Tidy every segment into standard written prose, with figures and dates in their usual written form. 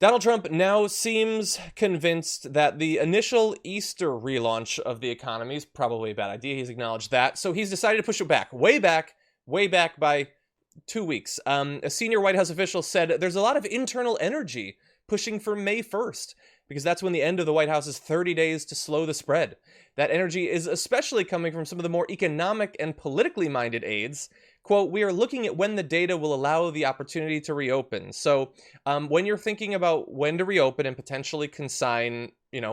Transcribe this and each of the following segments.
Donald Trump now seems convinced that the initial Easter relaunch of the economy is probably a bad idea. He's acknowledged that. So he's decided to push it way back by 2 weeks. A senior White House official said there's a lot of internal energy pushing for May 1st, because that's when the end of the White House's 30 days to slow the spread. That energy is especially coming from some of the more economic and politically minded aides. Quote, we are looking at when the data will allow the opportunity to reopen. So when you're thinking about when to reopen and potentially consign,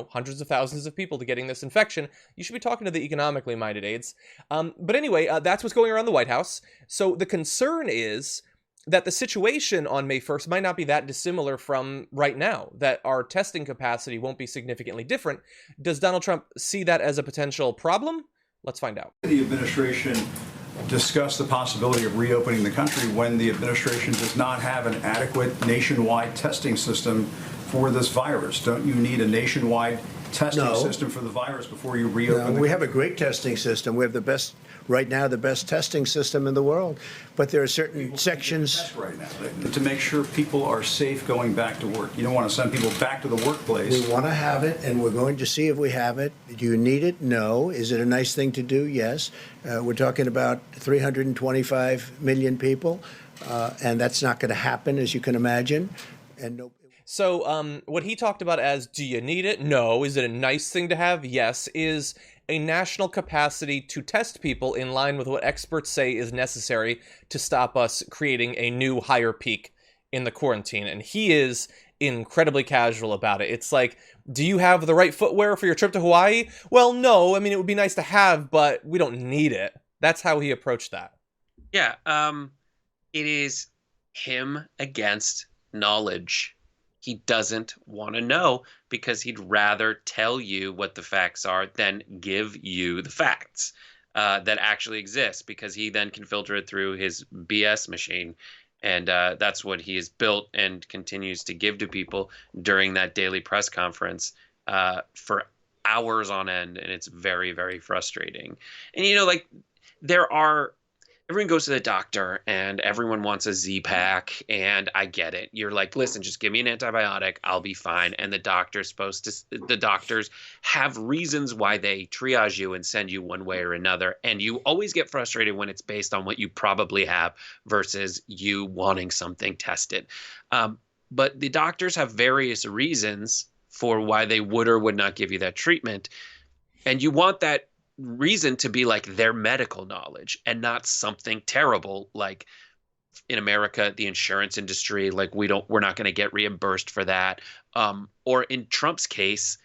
hundreds of thousands of people to getting this infection, you should be talking to the economically minded aides. But anyway, that's what's going around the White House. So the concern is that the situation on May 1st might not be that dissimilar from right now, that our testing capacity won't be significantly different. Does Donald Trump see that as a potential problem? Let's find out. The administration discussed the possibility of reopening the country when the administration does not have an adequate nationwide testing system for this virus. Don't you need a nationwide testing system for the virus before you reopen? We have a great testing system. We have the best, right now, the best testing system in the world. But there are certain sections right now to make sure people are safe going back to work. You don't want to send people back to the workplace. We want to have it, and we're going to see if we have it. Do you need it? No. Is it a nice thing to do? Yes. We're talking about 325 million people, and that's not going to happen, as you can imagine. And no. So what he talked about as, do you need it? No. Is it a nice thing to have? Yes. Is a national capacity to test people in line with what experts say is necessary to stop us creating a new higher peak in the quarantine. And he is incredibly casual about it. It's like, do you have the right footwear for your trip to Hawaii? Well, no. I mean, it would be nice to have, but we don't need it. That's how he approached that. Yeah. It is him against knowledge. He doesn't want to know because he'd rather tell you what the facts are than give you the facts that actually exist, because he then can filter it through his BS machine. And that's what he has built and continues to give to people during that daily press conference for hours on end. And it's very, very frustrating. And, everyone goes to the doctor and everyone wants a Z-Pack, and I get it. You're like, listen, just give me an antibiotic, I'll be fine. And the doctors have reasons why they triage you and send you one way or another. And you always get frustrated when it's based on what you probably have versus you wanting something tested. But the doctors have various reasons for why they would or would not give you that treatment. And you want that reason to be like their medical knowledge and not something terrible like in America, the insurance industry, like we're not going to get reimbursed for that. Or in Trump's case,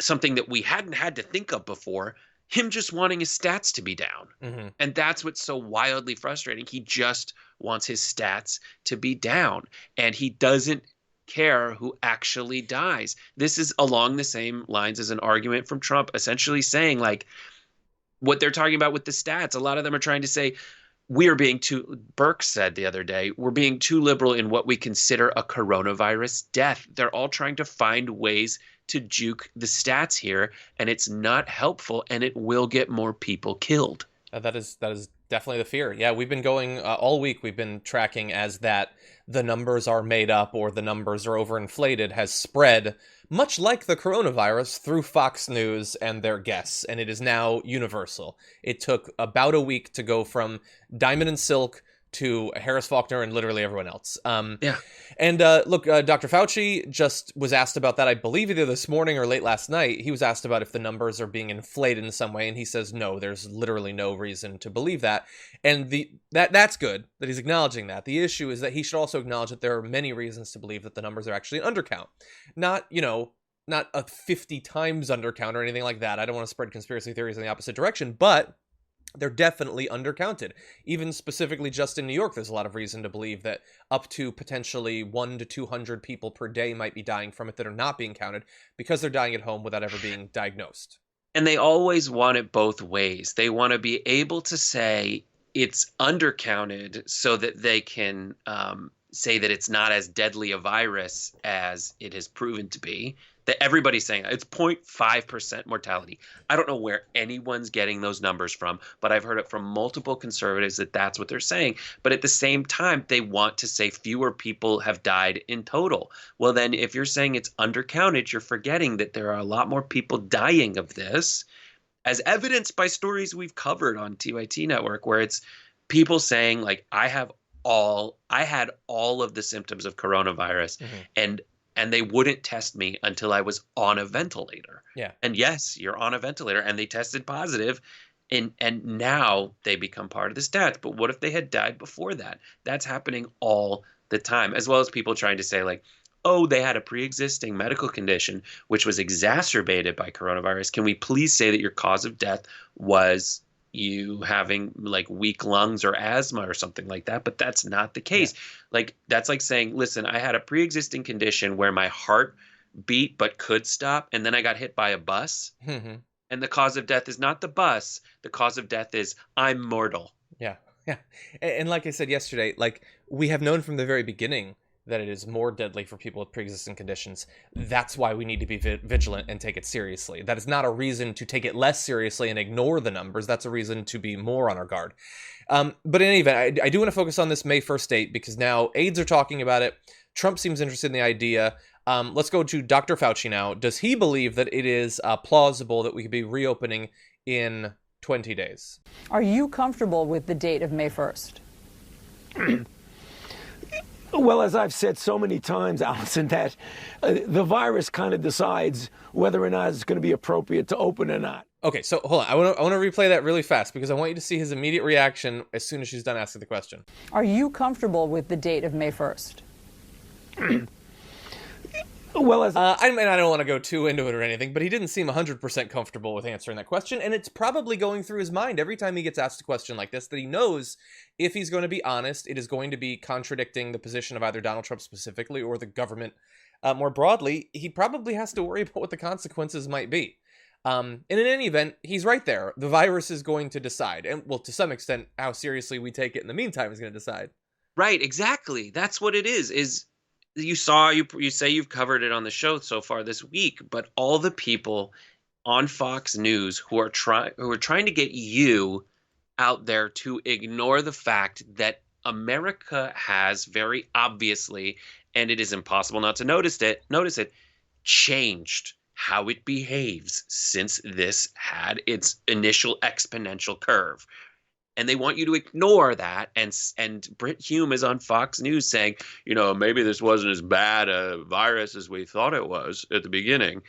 something that we hadn't had to think of before, him just wanting his stats to be down. Mm-hmm. And that's what's so wildly frustrating. He just wants his stats to be down, and he doesn't care who actually dies. This is along the same lines as an argument from Trump, essentially saying like what they're talking about with the stats. A lot of them are trying to say Burke said the other day, we're being too liberal in what we consider a coronavirus death. They're all trying to find ways to juke the stats here, and it's not helpful, and it will get more people killed. That is definitely the fear. Yeah, we've been going all week. We've been tracking as that the numbers are made up or the numbers are overinflated has spread, much like the coronavirus, through Fox News and their guests, and it is now universal. It took about a week to go from Diamond and Silk to Harris Faulkner and literally everyone else. Yeah. And look, Dr. Fauci just was asked about that, I believe either this morning or late last night. He was asked about if the numbers are being inflated in some way, and he says, no, there's literally no reason to believe that. And that's good that he's acknowledging that. The issue is that he should also acknowledge that there are many reasons to believe that the numbers are actually an undercount. Not a 50 times undercount or anything like that. I don't want to spread conspiracy theories in the opposite direction, but they're definitely undercounted. Even specifically just in New York, there's a lot of reason to believe that up to potentially 100 to 200 people per day might be dying from it that are not being counted because they're dying at home without ever being diagnosed. And they always want it both ways. They want to be able to say it's undercounted so that they can say that it's not as deadly a virus as it has proven to be. That everybody's saying it's 0.5% mortality. I don't know where anyone's getting those numbers from, but I've heard it from multiple conservatives that that's what they're saying. But at the same time, they want to say fewer people have died in total. Well, then if you're saying it's undercounted, you're forgetting that there are a lot more people dying of this, as evidenced by stories we've covered on TYT Network, where it's people saying like, I had all of the symptoms of coronavirus, and they wouldn't test me until I was on a ventilator. Yeah. And yes, you're on a ventilator, and they tested positive, and now they become part of the stats. But what if they had died before that? That's happening all the time, as well as people trying to say like, oh, they had a pre-existing medical condition which was exacerbated by coronavirus. Can we please say that your cause of death was you having like weak lungs or asthma or something like that? But that's not the case. Like, that's like saying, listen, I had a pre-existing condition where my heart beat but could stop, and then I got hit by a bus. And the cause of death is not the bus. The cause of death is I'm mortal. Yeah. And like I said yesterday, like, we have known from the very beginning that it is more deadly for people with pre-existing conditions. That's why we need to be vigilant and take it seriously. That is not a reason to take it less seriously and ignore the numbers. That's a reason to be more on our guard. But in any event, I do want to focus on this May 1st date, because now aides are talking about it. Trump seems interested in the idea. Let's go to Dr. Fauci now. Does he believe that it is plausible that we could be reopening in 20 days? Are you comfortable with the date of May 1st? Well, as I've said so many times, Allison, that the virus kind of decides whether or not it's going to be appropriate to open or not. Okay, so hold on. I want to replay that really fast, because I want you to see his immediate reaction as soon as she's done asking the question. Are you comfortable with the date of May 1st? Well, as I mean, I don't want to go too into it or anything, but he didn't seem 100% comfortable with answering that question, and it's probably going through his mind every time he gets asked a question like this, that he knows if he's going to be honest, it is going to be contradicting the position of either Donald Trump specifically or the government more broadly. He probably has to worry about what the consequences might be. And in any event, he's right there. The virus is going to decide, and well, to some extent, how seriously we take it in the meantime is going to decide. Right, exactly. That's what it is you say you've covered it on the show so far this week, but all the people on Fox News who are trying to get you out there to ignore the fact that America has very obviously, and it is impossible not to notice it, changed how it behaves since this had its initial exponential curve. And they want you to ignore that. And Brit Hume is on Fox News saying, maybe this wasn't as bad a virus as we thought it was at the beginning.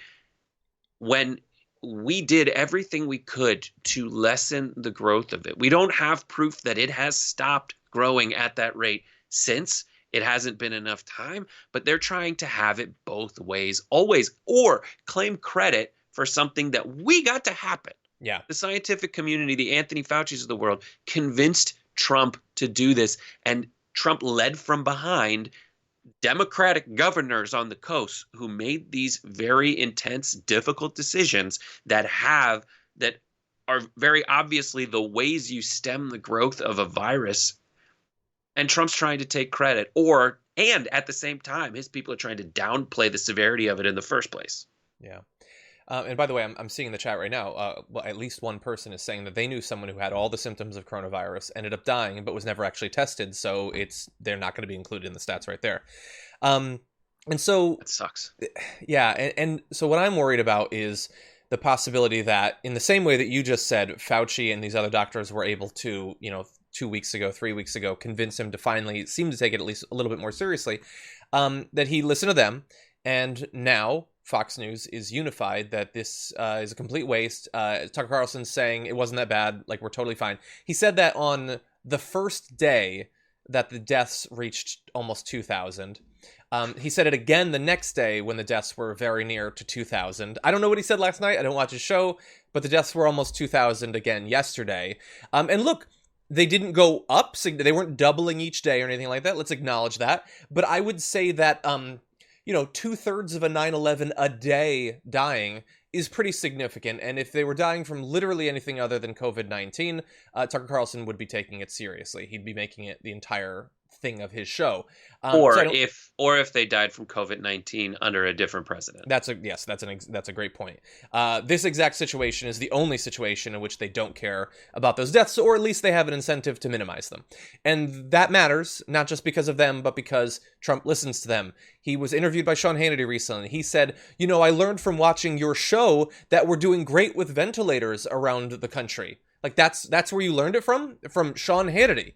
When we did everything we could to lessen the growth of it. We don't have proof that it has stopped growing at that rate since. It hasn't been enough time, but they're trying to have it both ways always, or claim credit for something that we got to happen. Yeah. The scientific community, the Anthony Fauci's of the world, convinced Trump to do this. And Trump led from behind Democratic governors on the coast who made these very intense, difficult decisions that are very obviously the ways you stem the growth of a virus. And Trump's trying to take credit, and at the same time, his people are trying to downplay the severity of it in the first place. Yeah. And by the way, I'm seeing in the chat right now, well, at least one person is saying that they knew someone who had all the symptoms of coronavirus, ended up dying, but was never actually tested. So they're not going to be included in the stats right there. And so that sucks. Yeah. And so what I'm worried about is the possibility that in the same way that you just said, Fauci and these other doctors were able to, 2 weeks ago, 3 weeks ago, convince him to finally seem to take it at least a little bit more seriously, that he listened to them. And now Fox News is unified that this is a complete waste. Tucker Carlson's saying it wasn't that bad, like we're totally fine. He said that on the first day that the deaths reached almost 2,000. He said it again the next day when the deaths were very near to 2,000. I don't know what he said last night. I don't watch his show, but the deaths were almost 2,000 again yesterday. And look, they didn't go up. They weren't doubling each day or anything like that. Let's acknowledge that. But I would say that 2/3 of a 9/11 a day dying is pretty significant. And if they were dying from literally anything other than COVID-19, Tucker Carlson would be taking it seriously. He'd be making it the entire thing of his show. Or so I don't- if they died from COVID-19 under a different president. That's a great point. This exact situation is the only situation in which they don't care about those deaths, or at least they have an incentive to minimize them. And that matters, not just because of them, but because Trump listens to them. He was interviewed by Sean Hannity recently. He said, I learned from watching your show that we're doing great with ventilators around the country. Like, that's where you learned it from Sean Hannity.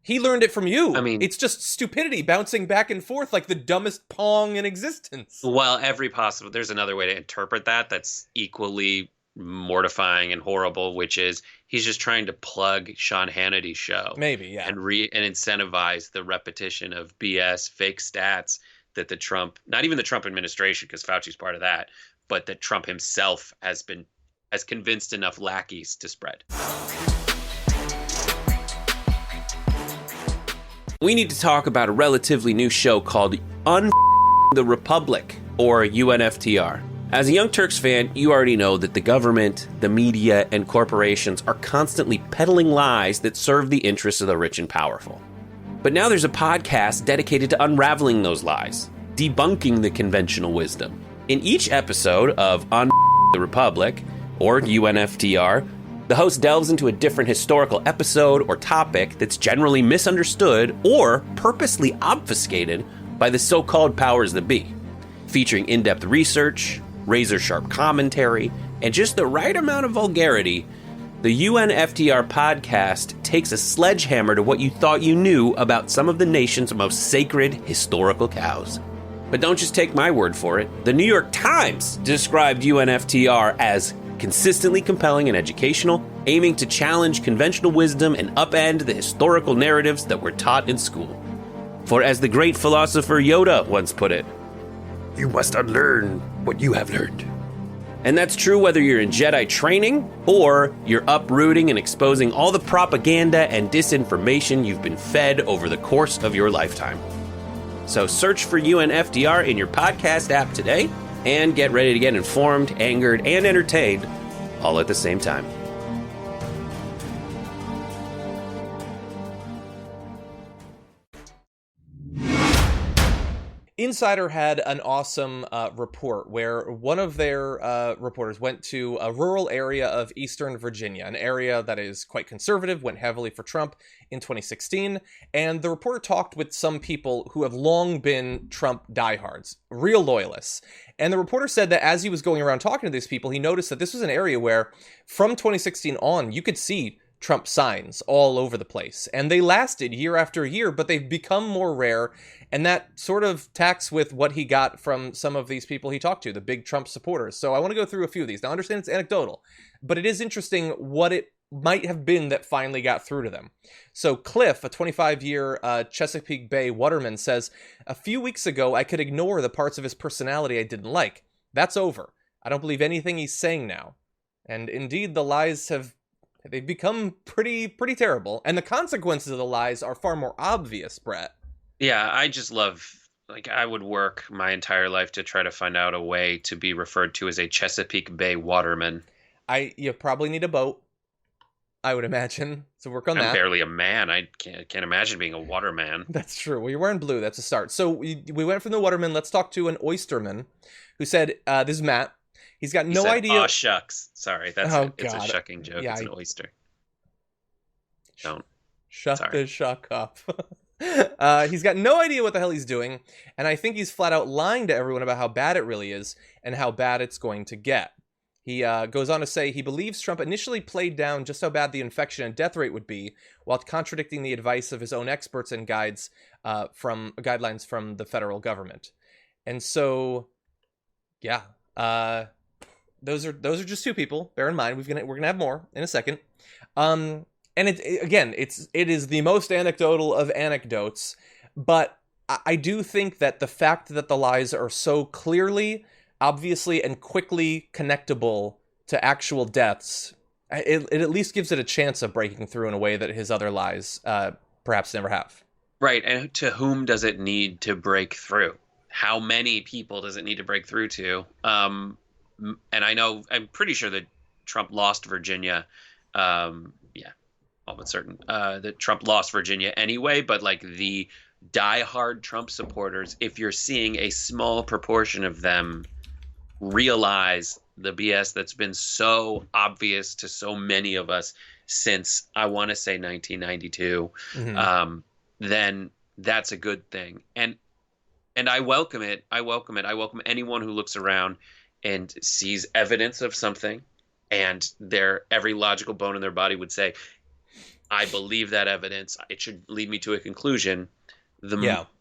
He learned it from you. I mean, it's just stupidity bouncing back and forth like the dumbest pong in existence. Well, there's another way to interpret that that's equally mortifying and horrible, which is he's just trying to plug Sean Hannity's show. Maybe, yeah. And incentivize the repetition of BS, fake stats that not even the Trump administration, because Fauci's part of that, but that Trump himself has convinced enough lackeys to spread. We need to talk about a relatively new show called the Republic, or UNFTR. As a Young Turks fan, you already know that the government, the media, and corporations are constantly peddling lies that serve the interests of the rich and powerful. But now there's a podcast dedicated to unraveling those lies, debunking the conventional wisdom. In each episode of the Republic, or UNFTR, the host delves into a different historical episode or topic that's generally misunderstood or purposely obfuscated by the so-called powers that be, featuring in-depth research, razor-sharp commentary, and just the right amount of vulgarity. The UNFTR podcast takes a sledgehammer to what you thought you knew about some of the nation's most sacred historical cows. But don't just take my word for it. The New York Times described UNFTR as consistently compelling and educational, aiming to challenge conventional wisdom and upend the historical narratives that were taught in school. For as the great philosopher Yoda once put it, you must unlearn what you have learned. And that's true whether you're in Jedi training or you're uprooting and exposing all the propaganda and disinformation you've been fed over the course of your lifetime. So search for UNFTR in your podcast app today and get ready to get informed, angered, and entertained all at the same time. Insider had an awesome report where one of their reporters went to a rural area of Eastern Virginia, an area that is quite conservative, went heavily for Trump in 2016, and the reporter talked with some people who have long been Trump diehards, real loyalists. And the reporter said that as he was going around talking to these people, he noticed that this was an area where, from 2016 on, you could see Trump signs all over the place. And they lasted year after year, but they've become more rare. And that sort of tacks with what he got from some of these people he talked to, the big Trump supporters. So I want to go through a few of these. Now, I understand it's anecdotal, but it is interesting what it might have been that finally got through to them. So Cliff, a 25-year Chesapeake Bay waterman, says, a few weeks ago, I could ignore the parts of his personality I didn't like. That's over. I don't believe anything he's saying now. And indeed, the lies they've become pretty terrible. And the consequences of the lies are far more obvious, Brett. Yeah, I just love, I would work my entire life to try to find out a way to be referred to as a Chesapeake Bay waterman. You probably need a boat, I would imagine. So work on that. I'm barely a man. I can't imagine being a waterman. That's true. Well, you're wearing blue. That's a start. So we went from the waterman. Let's talk to an oysterman who said, this is Matt. He's got no idea. Oh, shucks. Sorry. It's a shucking joke. Yeah, it's an oyster. Don't. Shut the shuck up. He's got no idea what the hell he's doing. And I think he's flat out lying to everyone about how bad it really is and how bad it's going to get. He goes on to say he believes Trump initially played down just how bad the infection and death rate would be while contradicting the advice of his own experts and guidelines from the federal government. And so, yeah, those are just two people. Bear in mind, we're gonna have more in a second. And it is the most anecdotal of anecdotes, but I do think that the fact that the lies are so clearly, obviously, and quickly connectable to actual deaths, it at least gives it a chance of breaking through in a way that his other lies perhaps never have. Right, and to whom does it need to break through? How many people does it need to break through to? And I'm pretty sure that Trump lost Virginia, almost certain that Trump lost Virginia anyway, but like the diehard Trump supporters, if you're seeing a small proportion of them realize the BS that's been so obvious to so many of us since, I want to say, 1992, then that's a good thing. And I welcome it. I welcome it. I welcome anyone who looks around and sees evidence of something, and every logical bone in their body would say, I believe that evidence. It should lead me to a conclusion.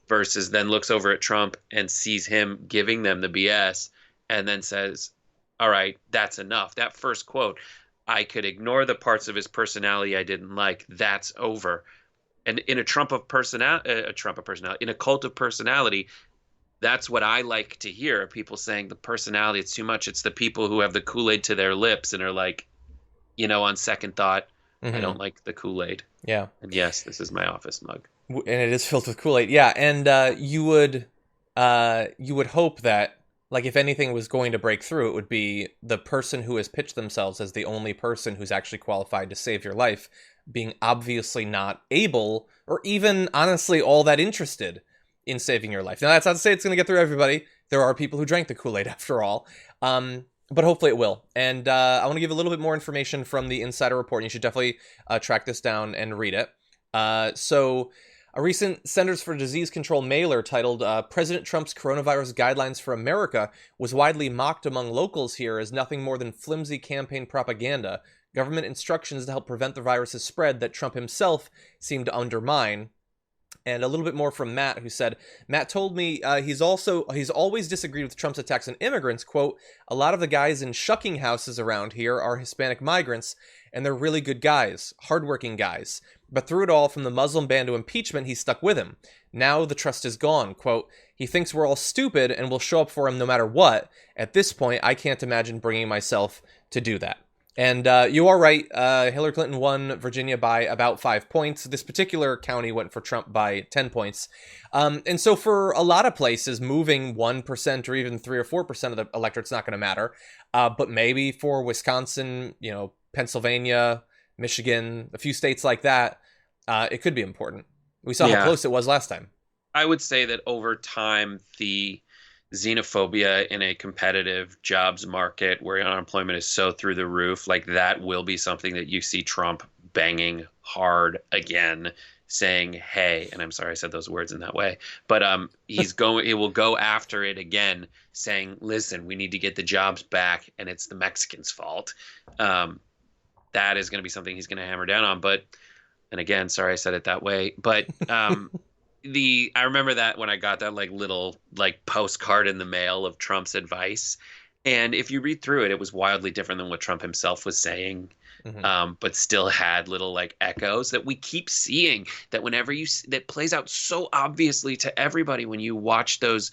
Versus then looks over at Trump and sees him giving them the BS and then says, all right, that's enough. That first quote, I could ignore the parts of his personality I didn't like. That's over. And in a cult of personality, that's what I like to hear. People saying the personality, it's too much. It's the people who have the Kool-Aid to their lips and are like, on second thought, I don't like the Kool-Aid. Yeah. And yes, this is my office mug. And it is filled with Kool-Aid. Yeah. And you would hope that, like, if anything was going to break through, it would be the person who has pitched themselves as the only person who's actually qualified to save your life being obviously not able or even honestly all that interested in saving your life. Now, that's not to say it's going to get through everybody. There are people who drank the Kool-Aid after all. But hopefully it will. And I want to give a little bit more information from the Insider Report. And you should definitely track this down and read it. So a recent Centers for Disease Control mailer titled President Trump's Coronavirus Guidelines for America was widely mocked among locals here as nothing more than flimsy campaign propaganda, government instructions to help prevent the virus's spread that Trump himself seemed to undermine. And a little bit more from Matt, who said, Matt told me he's always disagreed with Trump's attacks on immigrants. Quote, a lot of the guys in shucking houses around here are Hispanic migrants, and they're really good guys, hardworking guys. But through it all, from the Muslim ban to impeachment, he stuck with him. Now the trust is gone. Quote, he thinks we're all stupid and will show up for him no matter what. At this point, I can't imagine bringing myself to do that. And you are right. Hillary Clinton won Virginia by about 5 points. This particular county went for Trump by 10 points. And so for a lot of places, moving 1% or even 3 or 4% of the electorate's not going to matter. But maybe for Wisconsin, Pennsylvania, Michigan, a few states like that, it could be important. We saw how close it was last time. I would say that over time, the xenophobia in a competitive jobs market where unemployment is so through the roof, like that will be something that you see Trump banging hard again, saying, hey, and I'm sorry I said those words in that way, but he will go after it again, saying, listen, we need to get the jobs back and it's the Mexicans' fault. That is going to be something he's going to hammer down on. But, and again, sorry I said it that way, but I remember that when I got that little postcard in the mail of Trump's advice. And if you read through it, it was wildly different than what Trump himself was saying, but still had little echoes that we keep seeing, that whenever that plays out so obviously to everybody when you watch those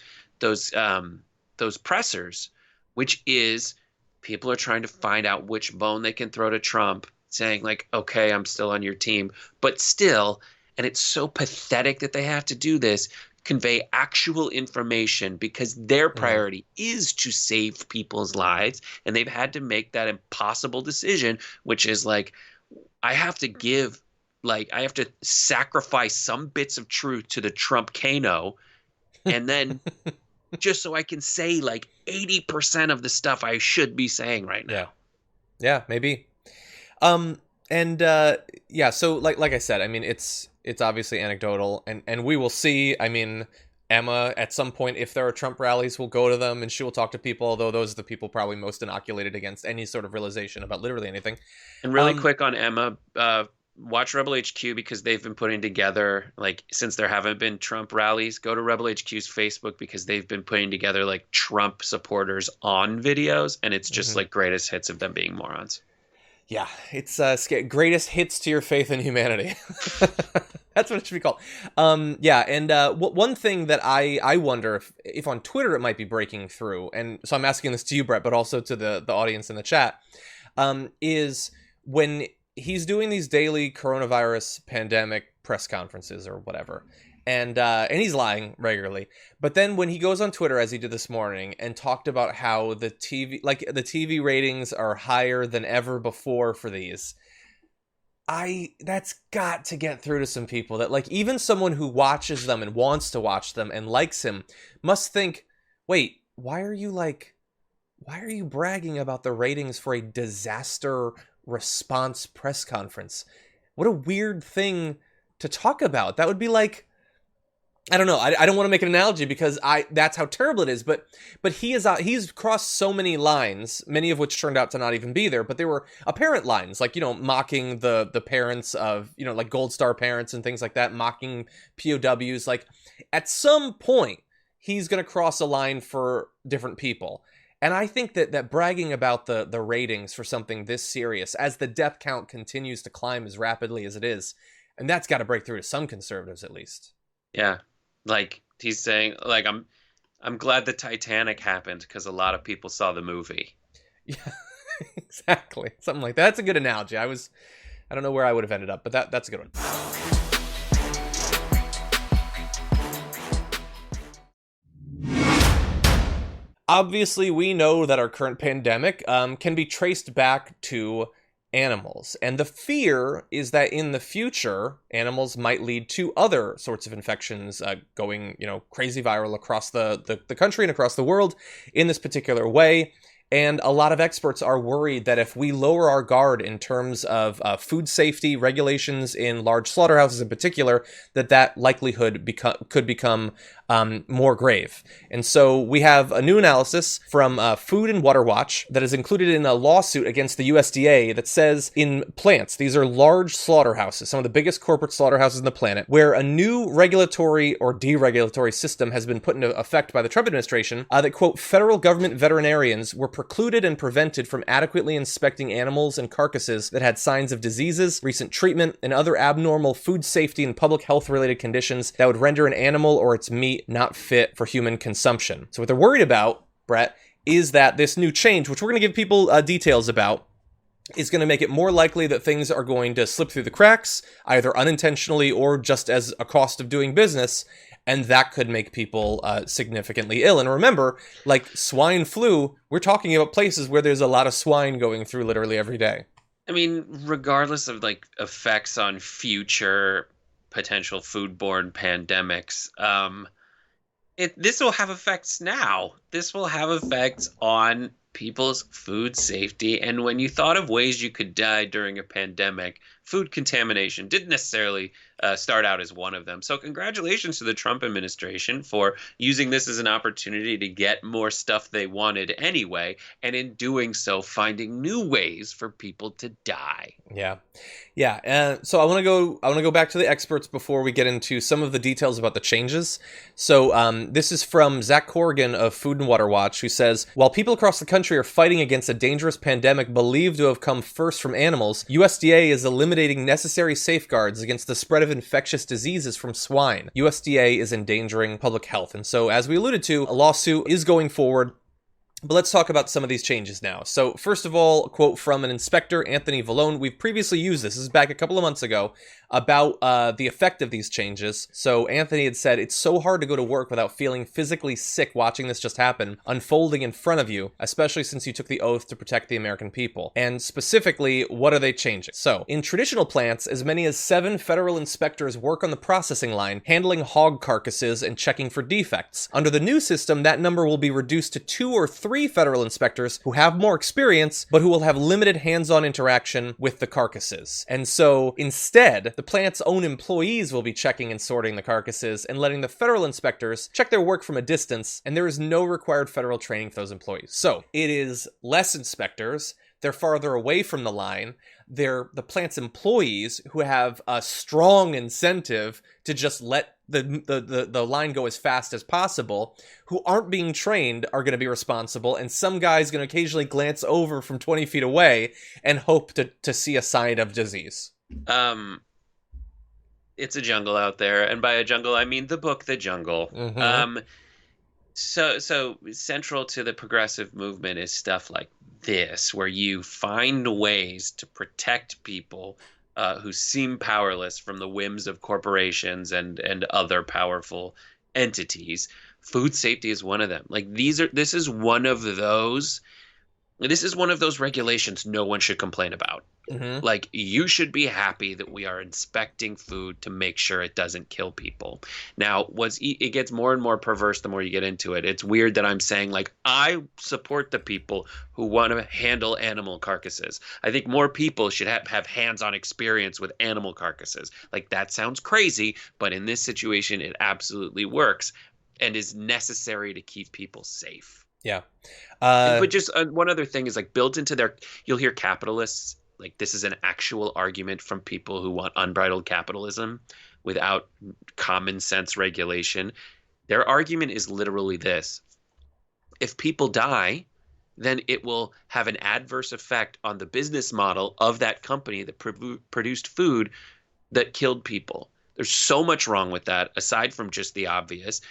pressers, which is people are trying to find out which bone they can throw to Trump, saying okay, I'm still on your team, but still. And it's so pathetic that they have to do this, convey actual information, because their priority is to save people's lives. And they've had to make that impossible decision, which is I have to sacrifice some bits of truth to the Trump Kano. And then just so I can say 80% of the stuff I should be saying right now. Yeah, maybe. So like I said, I mean, it's obviously anecdotal, and we will see. I mean, Emma, at some point, if there are Trump rallies, will go to them, and she will talk to people, although those are the people probably most inoculated against any sort of realization about literally anything. And really quick on Emma, watch Rebel HQ, because they've been putting together, since there haven't been Trump rallies, go to Rebel HQ's Facebook, because they've been putting together Trump supporters on videos, and it's just greatest hits of them being morons. Yeah, it's greatest hits to your faith in humanity. That's what it should be called. One thing that I wonder if on Twitter it might be breaking through, and so I'm asking this to you, Brett, but also to the audience in the chat, is when he's doing these daily coronavirus pandemic press conferences or whatever, and he's lying regularly. But then when he goes on Twitter, as he did this morning, and talked about how the TV ratings are higher than ever before for these, that's got to get through to some people, that like even someone who watches them and wants to watch them and likes him must think, wait, why are you bragging about the ratings for a disaster response press conference? What a weird thing to talk about. That would be like, I don't know. I don't want to make an analogy because that's how terrible it is. But he's crossed so many lines, many of which turned out to not even be there. But they were apparent lines, like, mocking the parents of, like Gold Star parents and things like that, mocking POWs. Like, at some point, he's going to cross a line for different people. And I think that bragging about the ratings for something this serious, as the death count continues to climb as rapidly as it is, and that's got to break through to some conservatives at least. Yeah. Like he's saying, like, I'm glad the Titanic happened because a lot of people saw the movie. Yeah, exactly. Something like that. That's a good analogy. I don't know where I would have ended up, but that's a good one. Obviously, we know that our current pandemic can be traced back to animals. And the fear is that in the future, animals might lead to other sorts of infections going, crazy viral across the country and across the world in this particular way. And a lot of experts are worried that if we lower our guard in terms of food safety regulations in large slaughterhouses in particular, that likelihood could become more grave. And so we have a new analysis from Food and Water Watch that is included in a lawsuit against the USDA that says in plants, these are large slaughterhouses, some of the biggest corporate slaughterhouses on the planet, where a new regulatory or deregulatory system has been put into effect by the Trump administration that, quote, federal government veterinarians were precluded and prevented from adequately inspecting animals and carcasses that had signs of diseases, recent treatment, and other abnormal food safety and public health related conditions that would render an animal or its meat not fit for human consumption. So what they're worried about, Brett, is that this new change, which we're going to give people details about, is going to make it more likely that things are going to slip through the cracks, either unintentionally or just as a cost of doing business, and that could make people significantly ill. And remember, like swine flu, we're talking about places where there's a lot of swine going through literally every day. I mean, regardless of like effects on future potential foodborne pandemics, this will have effects now. This will have effects on people's food safety. And when you thought of ways you could die during a pandemic, food contamination didn't necessarily start out as one of them. So congratulations to the Trump administration for using this as an opportunity to get more stuff they wanted anyway, and in doing so, finding new ways for people to die. Yeah. So I want to go back to the experts before we get into some of the details about the changes. So this is from Zach Corrigan of Food and Water Watch, who says, while people across the country are fighting against a dangerous pandemic believed to have come first from animals, USDA is eliminating necessary safeguards against the spread of infectious diseases from swine. USDA is endangering public health. And so, as we alluded to, a lawsuit is going forward. But let's talk about some of these changes now. So first of all, a quote from an inspector, Anthony Vallone. We've previously used this. This is back a couple of months ago about the effect of these changes. So Anthony had said, it's so hard to go to work without feeling physically sick watching this just happen, unfolding in front of you, especially since you took the oath to protect the American people. And specifically, what are they changing? So in traditional plants, as many as 7 federal inspectors work on the processing line, handling hog carcasses and checking for defects. Under the new system, that number will be reduced to 2 or 3 federal inspectors who have more experience, but who will have limited hands-on interaction with the carcasses. And so instead, the plant's own employees will be checking and sorting the carcasses and letting the federal inspectors check their work from a distance, and there is no required federal training for those employees. So it is less inspectors. They're farther away from the line. They're the plant's employees who have a strong incentive to just let the line go as fast as possible, who aren't being trained, are going to be responsible, and some guy's going to occasionally glance over from 20 feet away and hope to see a sign of disease. It's a jungle out there, and by a jungle I mean the book The Jungle. Mm-hmm. So central to the progressive movement is stuff like this, where you find ways to protect people who seem powerless from the whims of corporations and other powerful entities. Food safety is one of them. Like this is one of those This is one of those regulations no one should complain about. Like, you should be happy that we are inspecting food to make sure it doesn't kill people. Now, it gets more and more perverse the more you get into it. It's weird that I'm saying, like, I support the people who want to handle animal carcasses. I think more people should have hands-on experience with animal carcasses. Like, that sounds crazy, but in this situation, it absolutely works and is necessary to keep people safe. Yeah. But just one other thing is, like, built into you'll hear capitalists, like, this is an actual argument from people who want unbridled capitalism without common sense regulation. Their argument is literally this: if people die, then it will have an adverse effect on the business model of that company that produced food that killed people. There's so much wrong with that, aside from just the obvious.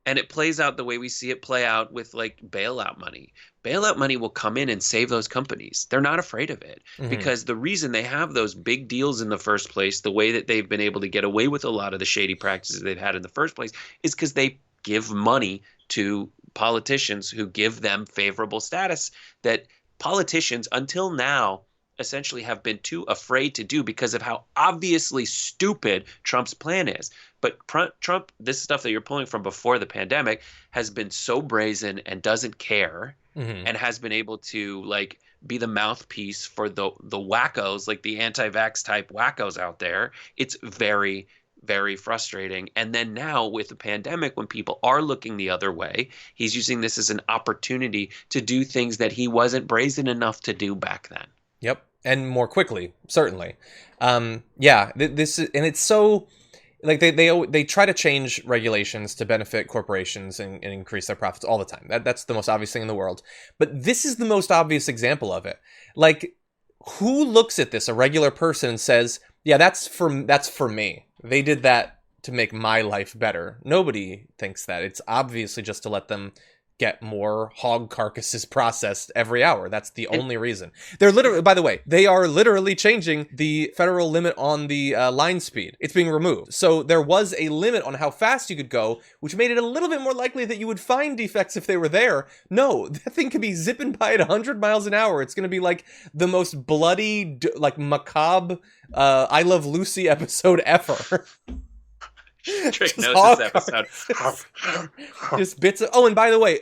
And it plays out the way we see it play out with, like, bailout money. Bailout money will come in and save those companies. They're not afraid of it because the reason they have those big deals in the first place, the way that they've been able to get away with a lot of the shady practices they've had in the first place, is because they give money to politicians who give them favorable status that politicians until now essentially have been too afraid to do because of how obviously stupid Trump's plan is. But Trump, this stuff that you're pulling from before the pandemic, has been so brazen and doesn't care and has been able to, like, be the mouthpiece for the wackos, like the anti-vax type wackos out there. It's very, very frustrating. And then now with the pandemic, when people are looking the other way, he's using this as an opportunity to do things that he wasn't brazen enough to do back then. Yep. And more quickly, certainly. Yeah, this is, and it's so, like, they try to change regulations to benefit corporations and increase their profits all the time. That's the most obvious thing in the world. But this is the most obvious example of it. Like, who looks at this, a regular person, and says, yeah, that's for me. They did that to make my life better. Nobody thinks that. It's obviously just to let them get more hog carcasses processed every hour. That's the only reason. They're literally, by the way, they are literally changing the federal limit on the line speed. It's being removed. So there was a limit on how fast you could go, which made it a little bit more likely that you would find defects if they were there. No, that thing could be zipping by at 100 miles an hour. It's going to be like the most bloody, like, macabre I Love Lucy episode ever. Trick knows this episode. Just bits of, oh, and by the way,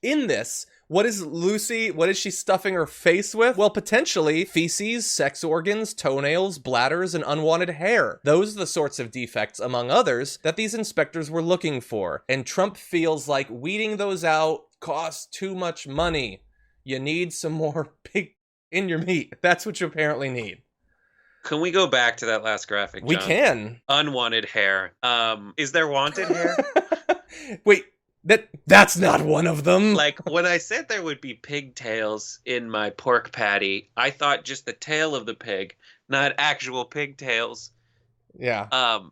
in this, what is she stuffing her face with? Well, potentially feces, sex organs, toenails, bladders, and unwanted hair. Those are the sorts of defects, among others, that these inspectors were looking for. And Trump feels like weeding those out costs too much money. You need some more pig in your meat. That's what you apparently need. Can we go back to that last graphic, John? We can. Unwanted hair. Is there wanted hair? Wait, that's not one of them. Like, when I said there would be pigtails in my pork patty, I thought just the tail of the pig, not actual pigtails. Yeah. I'm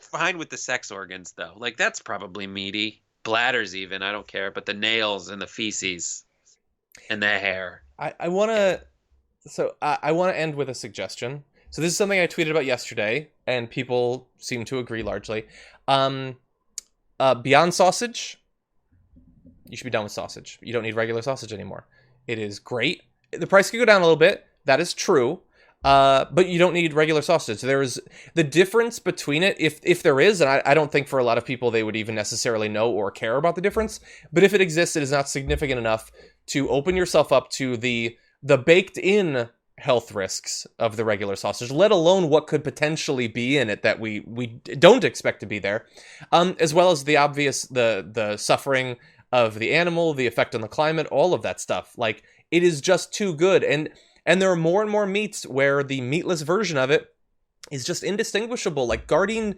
fine with the sex organs, though. Like, that's probably meaty. Bladders even, I don't care. But the nails and the feces and the hair. I want to... So I want to end with a suggestion. So this is something I tweeted about yesterday, and people seem to agree largely. Beyond sausage, you should be done with sausage. You don't need regular sausage anymore. It is great. The price could go down a little bit. That is true. But you don't need regular sausage. There is the difference between it, if there is, and I don't think for a lot of people they would even necessarily know or care about the difference. But if it exists, it is not significant enough to open yourself up to the baked-in health risks of the regular sausage, let alone what could potentially be in it that we don't expect to be there, as well as the obvious, the suffering of the animal, the effect on the climate, all of that stuff. Like, it is just too good. And there are more and more meats where the meatless version of it is just indistinguishable. Like Gardein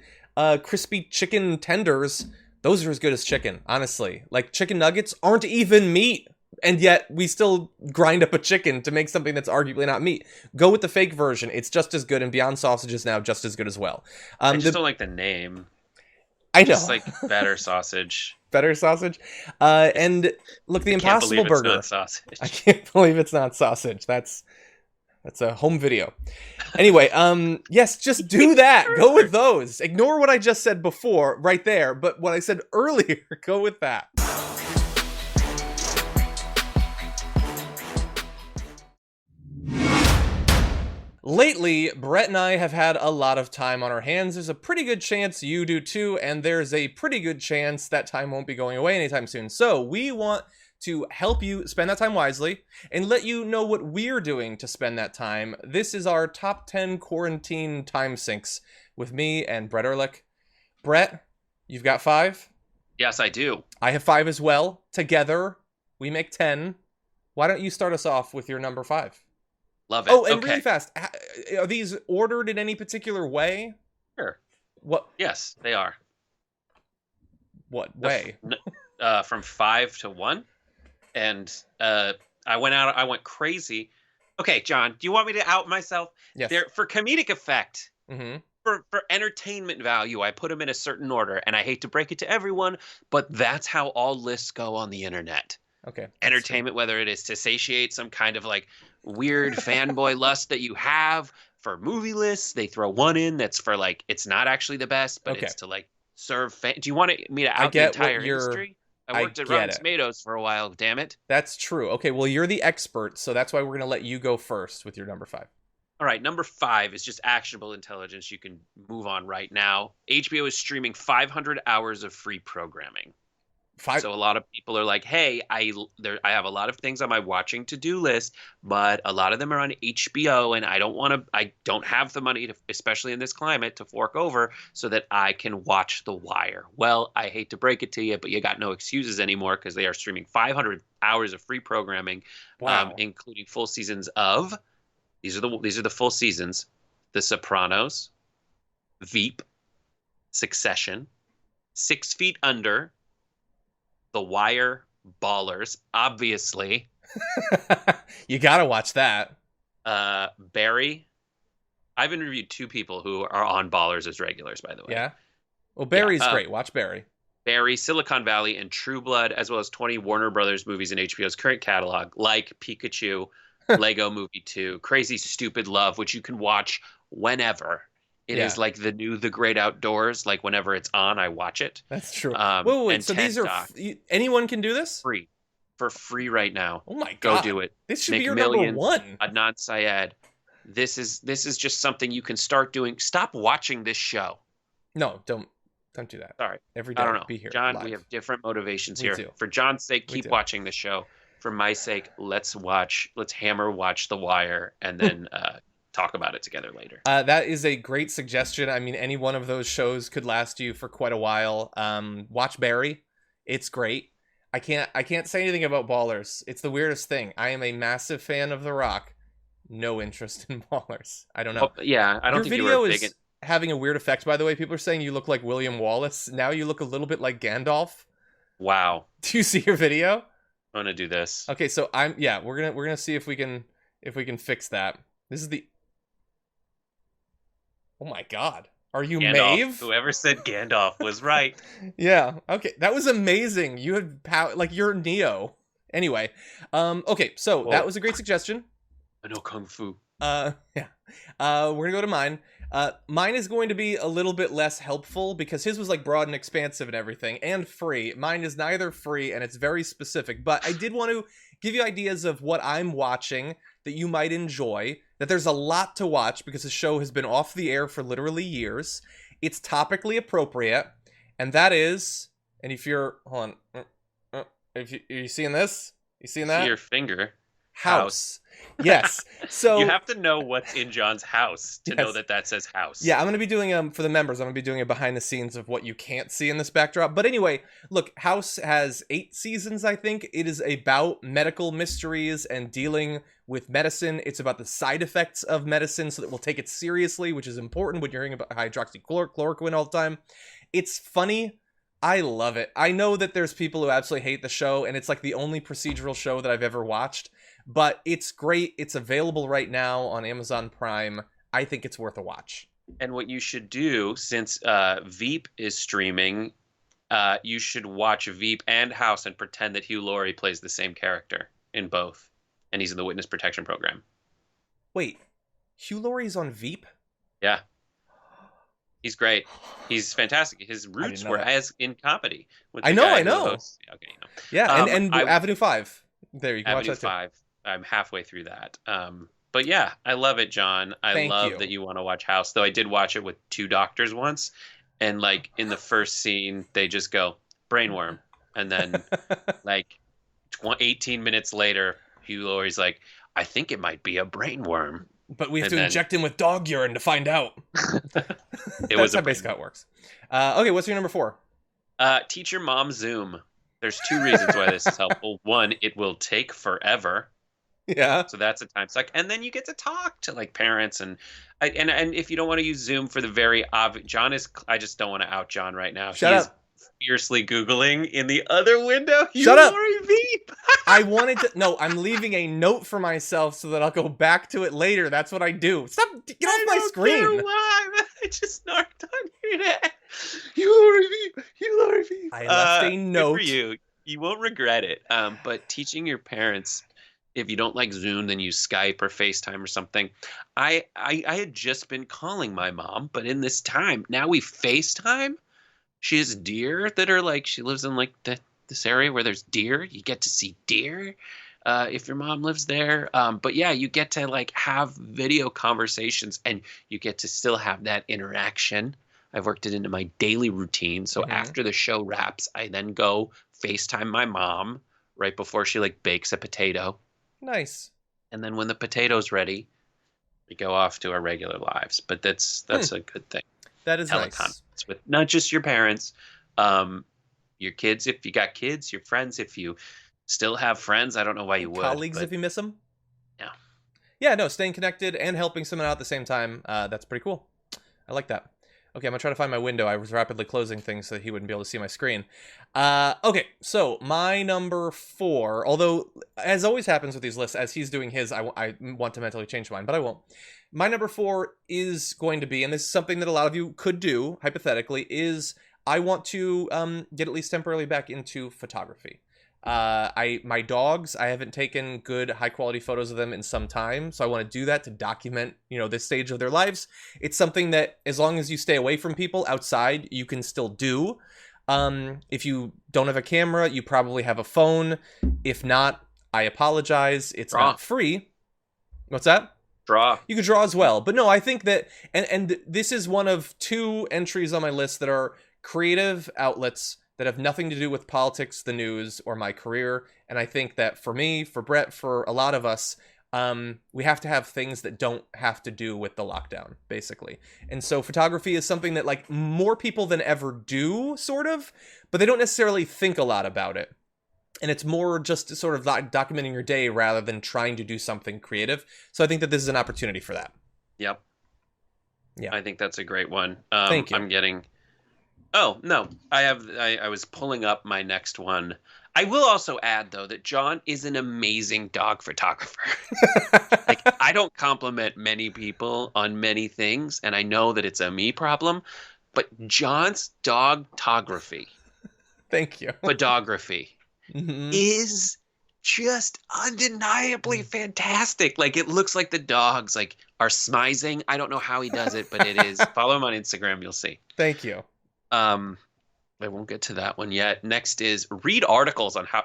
crispy chicken tenders, those are as good as chicken, honestly. Like, chicken nuggets aren't even meat. And yet, we still grind up a chicken to make something that's arguably not meat. Go with the fake version. It's just as good, and Beyond Sausage is now just as good as well. I just don't like the name. I know. Just like Better Sausage. Better Sausage? And look, the Impossible Burger. It's not sausage. I can't believe it's not sausage. That's a home video. Anyway, yes, just do that. Go with those. Ignore what I just said before, right there. But what I said earlier, go with that. Lately, Brett and I have had a lot of time on our hands. There's a pretty good chance you do too, and there's a pretty good chance that time won't be going away anytime soon. So we want to help you spend that time wisely and let you know what we're doing to spend that time. This is our top 10 quarantine time sinks with me and Brett Erlich. Brett, you've got 5? Yes, I do. I have 5 as well. Together, we make 10. Why don't you start us off with your number 5? Love it. Oh, and okay. really fast, are these ordered in any particular way? Sure. What? Yes, they are. What way? From 5 to 1. And I went crazy. Okay, John, do you want me to out myself? Yes. For comedic effect, Mm-hmm. for entertainment value, I put them in a certain order. And I hate to break it to everyone, but that's how all lists go on the internet. Okay. Entertainment, whether it is to satiate some kind of like weird fanboy lust that you have. For movie lists, they throw one in that's for like, it's not actually the best, but Okay. it's to like serve do you want me to I out the get what entire you're- industry? I worked at get Rotten it. Tomatoes for a while, damn it. That's true. Okay, well, you're the expert, so that's why we're going to let you go first with your number 5. All right, number 5 is just actionable intelligence. You can move on right now. HBO is streaming 500 hours of free programming. 5? So a lot of people are like, hey, I have a lot of things on my watching to-do list, but a lot of them are on HBO, and I don't have the money to, especially in this climate, to fork over so that I can watch The Wire. Well, I hate to break it to you, but you got no excuses anymore because they are streaming 500 hours of free programming, Wow. including full seasons of, these are the full seasons, The Sopranos, Veep, Succession, 6 Feet Under, The Wire, Ballers, obviously. You got to watch that. Barry. I've interviewed 2 people who are on Ballers as regulars, by the way. Yeah. Well, Barry's Yeah, great. Watch Barry. Barry, Silicon Valley, and True Blood, as well as 20 Warner Brothers movies in HBO's current catalog, like Pikachu, Lego Movie 2, Crazy Stupid Love, which you can watch whenever. It is like the new The Great Outdoors. Like whenever it's on, I watch it. That's true. And Wait. So these are anyone can do this? free. For free right now. Oh my Go god. do it. This should Make be your millions. number 1. Adnan Syed. This is just something you can start doing. Stop watching this show. No, don't do that. Sorry. Every day I don't know. be here. John, live. we have different motivations We here. do. For John's sake, We keep do. watching the show. For my sake, let's hammer watch The Wire and then talk about it together later. That is a great suggestion. I mean, any one of those shows could last you for quite a while. Watch Barry. It's great. I can't say anything about Ballers. It's the weirdest thing. I am a massive fan of The Rock. No interest in Ballers. I don't know. Oh, yeah, I don't Your think you video were is big. having a weird effect, by the way. People are saying you look like William Wallace. Now you look a little bit like Gandalf. Wow. Do you see your video? I'm gonna do this. Okay, so we're gonna see if we can fix that. This is the. Oh my god. Are you Gandalf. Maeve? Whoever said Gandalf was right. Yeah. Okay. That was amazing. You had power, like you're Neo. Anyway. Okay. So Whoa. that was a great suggestion. I know Kung Fu. Yeah. We're gonna go to mine. Mine is going to be a little bit less helpful because his was like broad and expansive and everything and free. Mine is neither free and it's very specific, but I did want to give you ideas of what I'm watching that you might enjoy, that there's a lot to watch because the show has been off the air for literally years. It's topically appropriate, and that is, and if you're, hold on, if you, are you seeing this? You seeing that? See your finger. House. Yes. So You have to know what's in John's house to know Yes. that says house. yeah, I'm going to be doing for the members, I'm going to be doing a behind the scenes of what you can't see in this backdrop. But anyway, look, House has 8 seasons, I think. It is about medical mysteries and dealing with medicine. It's about the side effects of medicine so that we'll take it seriously, which is important when you're hearing about hydroxychloroquine all the time. It's funny. I love it. I know that there's people who absolutely hate the show, and it's like the only procedural show that I've ever watched. But it's great. It's available right now on Amazon Prime. I think it's worth a watch. And what you should do, since Veep is streaming, you should watch Veep and House and pretend that Hugh Laurie plays the same character in both. And he's in the Witness Protection Program. Wait, Hugh Laurie's on Veep? Yeah. He's great. He's fantastic. His roots didn't know were that. as in comedy. With I the know, guy I who know. hosts- Okay, Yeah, and I- Avenue 5. There, you can Avenue watch that too. 5. I'm halfway through that. But yeah, I love it, John. I Thank love you. that you want to watch House. Though I did watch it with two doctors once, and like in the first scene, they just go brainworm, and then like 18 minutes later, Hugh Laurie's like, I think it might be a brainworm. But we have And to then- inject him with dog urine to find out. It That's was how a basically how it works. Okay, what's your number 4? Teach your mom Zoom. There's 2 reasons why this is helpful. One, it will take forever. Yeah. So that's a time suck. And then you get to talk to like parents and if you don't want to use Zoom for the very obvious, I just don't want to out John right now. Shut he up. is fiercely Googling in the other window. Shut up. Veep. I wanted to. No, I'm leaving a note for myself so that I'll go back to it later. That's what I do. Stop. Get off my screen. Care why. I just snarked on your neck. You Veep. I left a Good note. for you. You won't regret it. But teaching your parents, if you don't like Zoom, then use Skype or FaceTime or something. I had just been calling my mom, but in this time, now we FaceTime. She has deer that are like, she lives in like this area where there's deer. You get to see deer if your mom lives there. But yeah, you get to like have video conversations and you get to still have that interaction. I've worked it into my daily routine. So after the show wraps, I then go FaceTime my mom right before she like bakes a potato. Nice. And then when the potato's ready, we go off to our regular lives. But that's a good thing. That is nice. Teleconference with not just your parents, your kids, if you got kids, your friends, if you still have friends. I don't know why you would. Colleagues, if you miss them. Yeah. Yeah, no, staying connected and helping someone out at the same time. That's pretty cool. I like that. Okay, I'm going to try to find my window. I was rapidly closing things so that he wouldn't be able to see my screen. Okay, so my number 4, although, as always happens with these lists, as he's doing his, I want to mentally change mine, but I won't. My number 4 is going to be, and this is something that a lot of you could do, hypothetically, is I want to get at least temporarily back into photography. My dogs, I haven't taken good high quality photos of them in some time, so I want to do that to document, this stage of their lives. It's something that as long as you stay away from people outside, you can still do. If you don't have a camera, you probably have a phone. If not, I apologize. It's not free. What's that? Draw. You could draw as well. But no, I think that, and this is one of 2 entries on my list that are creative outlets that have nothing to do with politics, the news, or my career. And I think that for me, for Brett, for a lot of us, we have to have things that don't have to do with the lockdown, basically. And so photography is something that like more people than ever do, sort of, but they don't necessarily think a lot about it. And it's more just sort of documenting your day rather than trying to do something creative. So I think that this is an opportunity for that. Yep. Yeah. I think that's a great one. Thank you. I'm getting... Oh, no. I was pulling up my next one. I will also add, though, that John is an amazing dog photographer. Like, I don't compliment many people on many things, and I know that it's a me problem, but John's dogtography, Thank you. photography, is just undeniably fantastic. Like, it looks like the dogs, like, are smizing. I don't know how he does it, but it is. Follow him on Instagram, you'll see. Thank you. I won't get to that one yet. Next is read articles on how...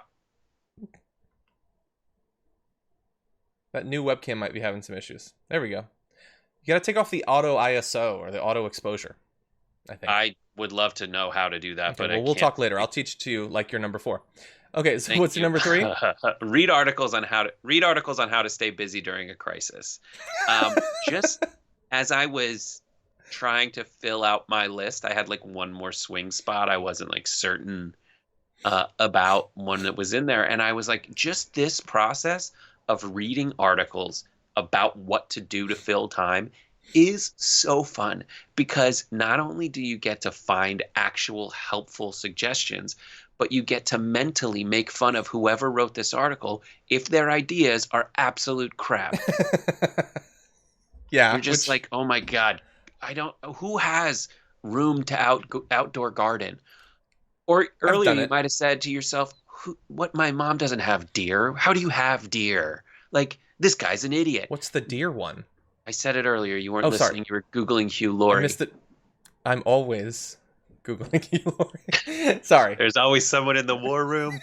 That new webcam might be having some issues. There we go. You got to take off the auto ISO or the auto exposure, I think. I would love to know how to do that, Okay, but well, we'll talk later. I'll teach it to you like your number 4. Okay, so Thank what's your you. number 3? read articles on how to stay busy during a crisis. Just as I was trying to fill out my list, I had like one more swing spot. I wasn't like certain about one that was in there, and I was like, just this process of reading articles about what to do to fill time is so fun, because not only do you get to find actual helpful suggestions, but you get to mentally make fun of whoever wrote this article if their ideas are absolute crap. Yeah. You're just like, oh my God, who has room to outdoor garden? Or earlier you might have said to yourself, my mom doesn't have deer. How do you have deer? Like, this guy's an idiot. What's the deer one? I said it earlier. You weren't listening. Sorry. You were Googling Hugh Laurie. I missed it. I'm always Googling Hugh Laurie. Sorry. There's always someone in the war room.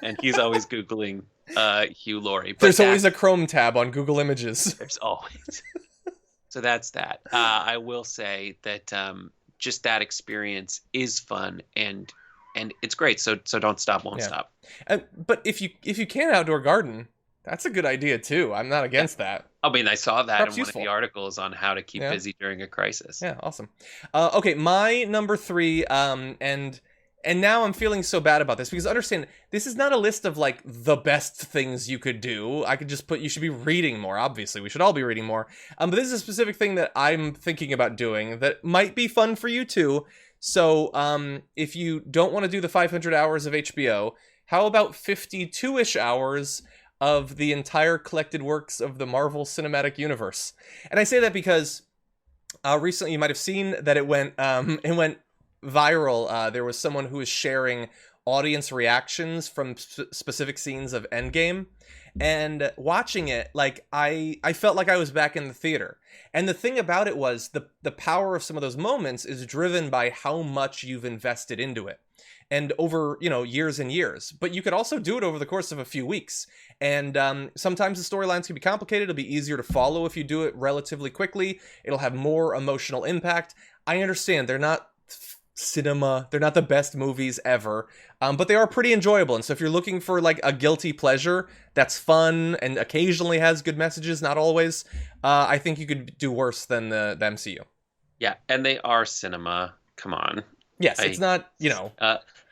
and he's always Googling Hugh Laurie. But There's always a Chrome tab on Google Images. There's always. So that's that. I will say that just that experience is fun and it's great. So don't stop, won't stop. But if you can outdoor garden, that's a good idea too. I'm not against that. I mean, I saw that Perhaps in one useful. of the articles on how to keep busy during a crisis. Yeah, awesome. Okay, my number 3, and now I'm feeling so bad about this because understand this is not a list of like the best things you could do. I could just put you should be reading more. Obviously, we should all be reading more. But this is a specific thing that I'm thinking about doing that might be fun for you too. So, if you don't want to do the 500 hours of HBO, how about 52-ish hours of the entire collected works of the Marvel Cinematic Universe? And I say that because recently you might have seen that it went viral. There was someone who was sharing audience reactions from specific scenes of Endgame, and watching it, like I felt like I was back in the theater. And the thing about it was the power of some of those moments is driven by how much you've invested into it. And over, years and years. But you could also do it over the course of a few weeks. And sometimes the storylines can be complicated. It'll be easier to follow if you do it relatively quickly. It'll have more emotional impact. I understand they're not cinema. They're not the best movies ever. But they are pretty enjoyable. And so if you're looking for like a guilty pleasure that's fun and occasionally has good messages, not always, I think you could do worse than the MCU. Yeah, and they are cinema. Come on. Yes, it's not,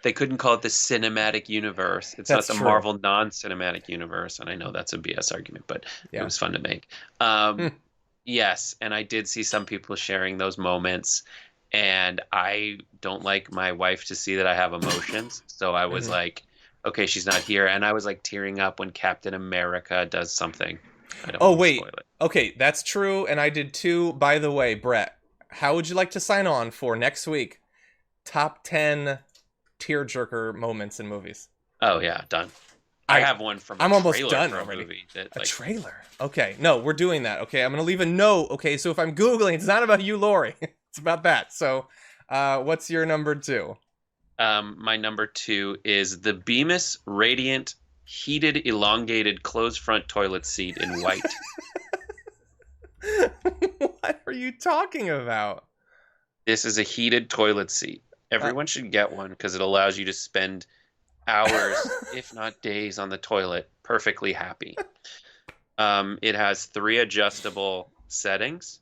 they couldn't call it the cinematic universe. It's That's not the true. Marvel non-cinematic universe, and I know that's a BS argument, but it was fun to make. Yes, and I did see some people sharing those moments, and I don't like my wife to see that I have emotions, so I was like, okay, she's not here, and I was like tearing up when Captain America does something. I don't want to spoil it. Okay, that's true, and I did too. By the way, Brett, how would you like to sign on for next week? Top 10 tearjerker moments in movies. Oh yeah, done. I have one from I'm almost done for a already. movie that, A trailer. Okay, no, we're doing that. Okay, I'm gonna leave a note. Okay, so if I'm Googling, it's not about you, Laurie. It's about that. So, what's your number 2? My number 2 is the Bemis Radiant Heated Elongated Closed Front Toilet Seat in white. What are you talking about? This is a heated toilet seat. Everyone should get one because it allows you to spend hours, if not days, on the toilet perfectly happy. It has 3 adjustable settings.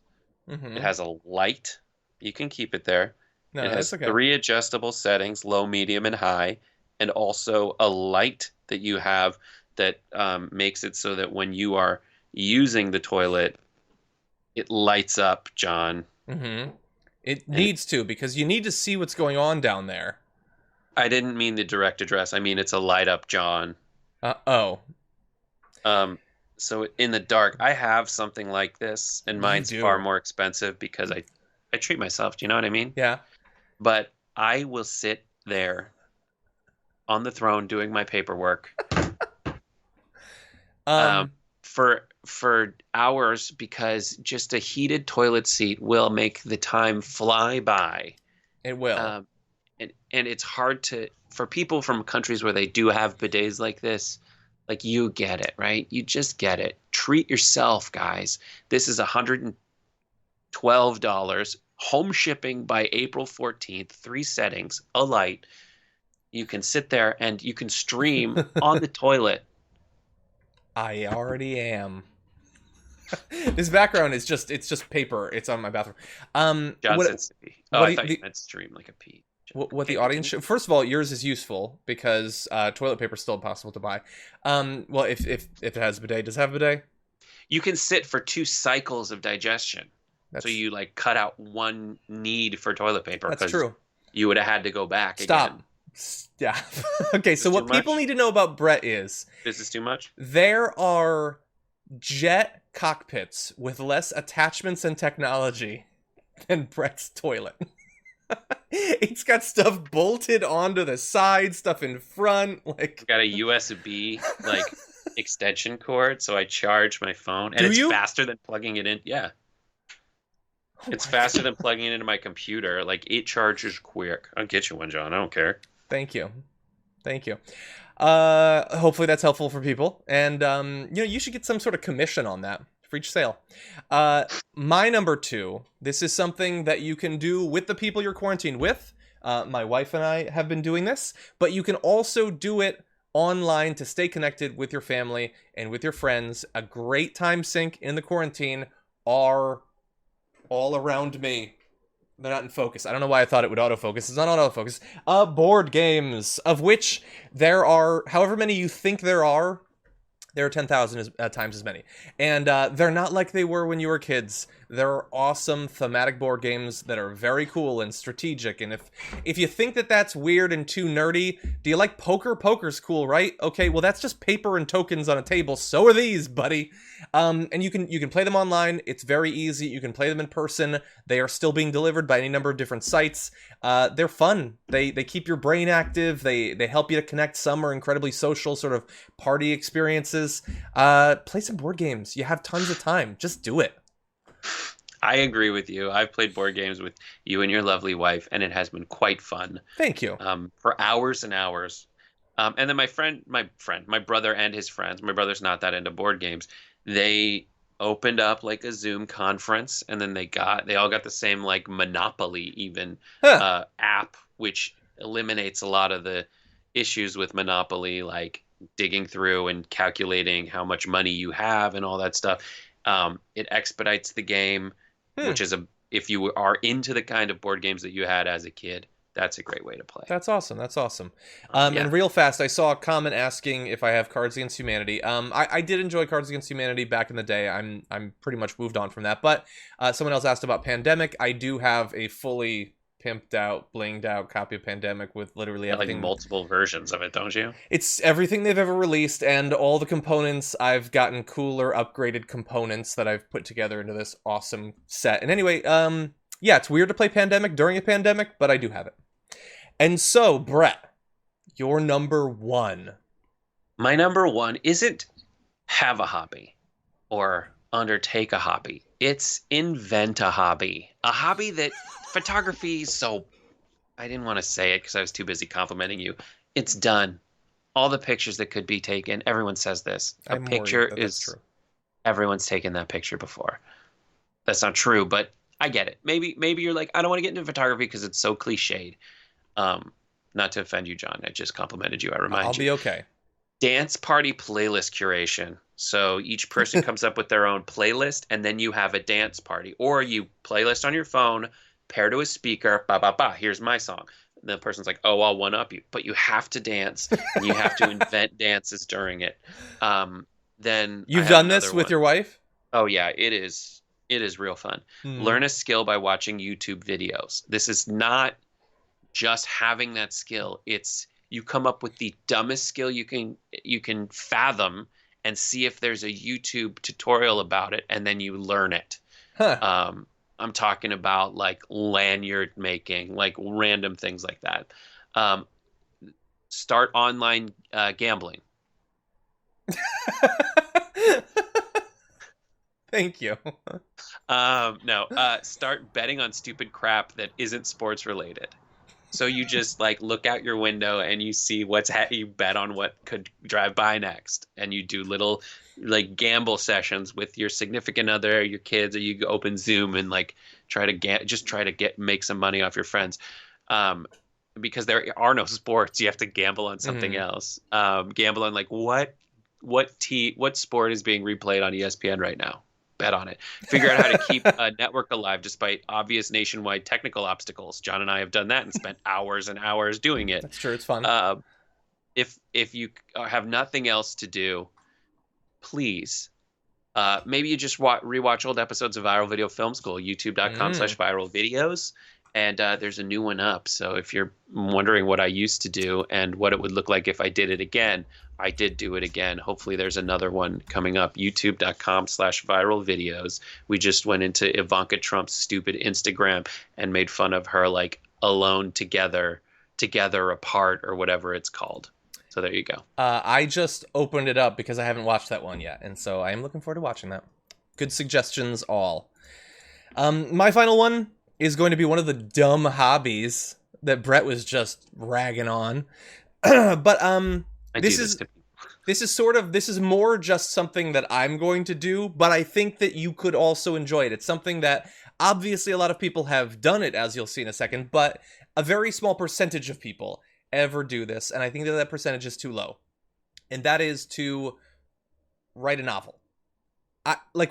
Mm-hmm. It has a light. You can keep it there. No, it has that's okay. 3 adjustable settings, low, medium, and high, and also a light that you have that makes it so that when you are using the toilet, it lights up, John. Mm-hmm. It needs to, because you need to see what's going on down there. I didn't mean the direct address. I mean it's a light up, John. Oh. So in the dark, I have something like this, and mine's far more expensive because I treat myself. Do you know what I mean? Yeah. But I will sit there on the throne doing my paperwork for hours because just a heated toilet seat will make the time fly by. It will. And it's hard for people from countries where they do have bidets like this, like you get it, right? You just get it. Treat yourself, guys. This is $112. Home shipping by April 14th, 3 settings, a light. You can sit there and you can stream on the toilet. I already am. This background is it's just paper. It's on my bathroom. John said pee. Oh, I thought you meant stream like a pee. What the audience should... First of all, yours is useful because toilet paper is still impossible to buy. Well, if it has a bidet, does it have a bidet? You can sit for 2 cycles of digestion. So you like cut out one need for toilet paper. That's true. You would have had to go back again. Yeah. Okay, so what people need to know about Brett is... Is this too much? There are jet cockpits with less attachments and technology than Brett's toilet. It's got stuff bolted onto the side, stuff in front, like got a USB like extension cord, so I charge my phone, and it's faster than plugging it in. Yeah, it's faster than plugging it into my computer. Like it charges quick. I'll get you one, John. I don't care. Thank you. Thank you. Hopefully that's helpful for people. And, you should get some sort of commission on that for each sale. My number 2, this is something that you can do with the people you're quarantined with. My wife and I have been doing this, but you can also do it online to stay connected with your family and with your friends. A great time sink in the quarantine are all around me. They're not in focus. I don't know why I thought it would autofocus. It's not autofocus. Board games, of which there are, however many you think there are 10,000 times as many. And they're not like they were when you were kids. They're awesome thematic board games that are very cool and strategic. And if you think that that's weird and too nerdy, do you like poker? Poker's cool, right? Okay, well that's just paper and tokens on a table. So are these, buddy. And you can play them online. It's very easy. You can play them in person. They are still being delivered by any number of different sites. They're fun. They keep your brain active. They help you to connect. Some are incredibly social, sort of party experiences. Play some board games. You have tons of time. Just do it. I agree with you. I've played board games with you and your lovely wife, and it has been quite fun. Thank you. For hours and hours. And then my brother and his friends, my brother's not that into board games. They opened up like a Zoom conference, and then they all got the same like Monopoly even app, which eliminates a lot of the issues with Monopoly, like digging through and calculating how much money you have and all that stuff. It expedites the game, which is if you are into the kind of board games that you had as a kid, that's a great way to play. That's awesome. That's awesome. And real fast, I saw a comment asking if I have Cards Against Humanity. I did enjoy Cards Against Humanity back in the day. I'm pretty much moved on from that. But someone else asked about Pandemic. I do have a fully pimped out, blinged out copy of Pandemic with literally everything. Like multiple versions of it, don't you? It's everything they've ever released, and all the components. I've gotten cooler, upgraded components that I've put together into this awesome set. And anyway, yeah, it's weird to play Pandemic during a pandemic, but I do have it. And so, Brett, your number 1. My number 1 isn't have a hobby or undertake a hobby. It's invent a hobby. A hobby that photography, so I didn't want to say it because I was too busy complimenting you. It's done. All the pictures that could be taken, everyone says this. A picture is true. Everyone's taken that picture before. That's not true, but I get it. Maybe you're like, I don't want to get into photography because it's so cliched. Not to offend you, John. I just complimented you. I remind you. I'll be okay. Dance party playlist curation. So each person comes up with their own playlist, and then you have a dance party. Or you playlist on your phone, pair to a speaker, here's my song. And the person's like, oh, I'll one-up you. But you have to dance, and you have to invent dances during it. Then You've done this with your wife? Oh, yeah, it is real fun. Learn a skill by watching YouTube videos. This is not just having that skill. It's you come up with the dumbest skill you can fathom and see if there's a YouTube tutorial about it, and then you learn it. I'm talking about like lanyard making, like random things like that. Start online gambling. Thank you. Start betting on stupid crap that isn't sports related. So you just like look out your window and you see you bet on what could drive by next, and you do little like gamble sessions with your significant other, your kids, or you open Zoom and like try to make some money off your friends. Because there are no sports, you have to gamble on something else. Gamble on like what sport is being replayed on ESPN right now. Bet on it. Figure out how to keep a network alive despite obvious nationwide technical obstacles. John and I have done that and spent hours and hours doing it. That's true. It's fun. If you have nothing else to do, please, maybe you just rewatch old episodes of Viral Video Film School, youtube.com/viral videos. And there's a new one up. So if you're wondering what I used to do and what it would look like if I did it again, I did do it again. Hopefully there's another one coming up. youtube.com/viral videos. We just went into Ivanka Trump's stupid Instagram and made fun of her like alone together apart or whatever it's called. So there you go. I just opened it up because I haven't watched that one yet. And so I am looking forward to watching that. Good suggestions all. My final one is going to be one of the dumb hobbies that Brett was just ragging on. But I this do is to this is more just something that I'm going to do, but I think that you could also enjoy it. It's something that obviously a lot of people have done it, as you'll see in a second, but a very small percentage of people ever do this, and I think that percentage is too low. And that is to write a novel.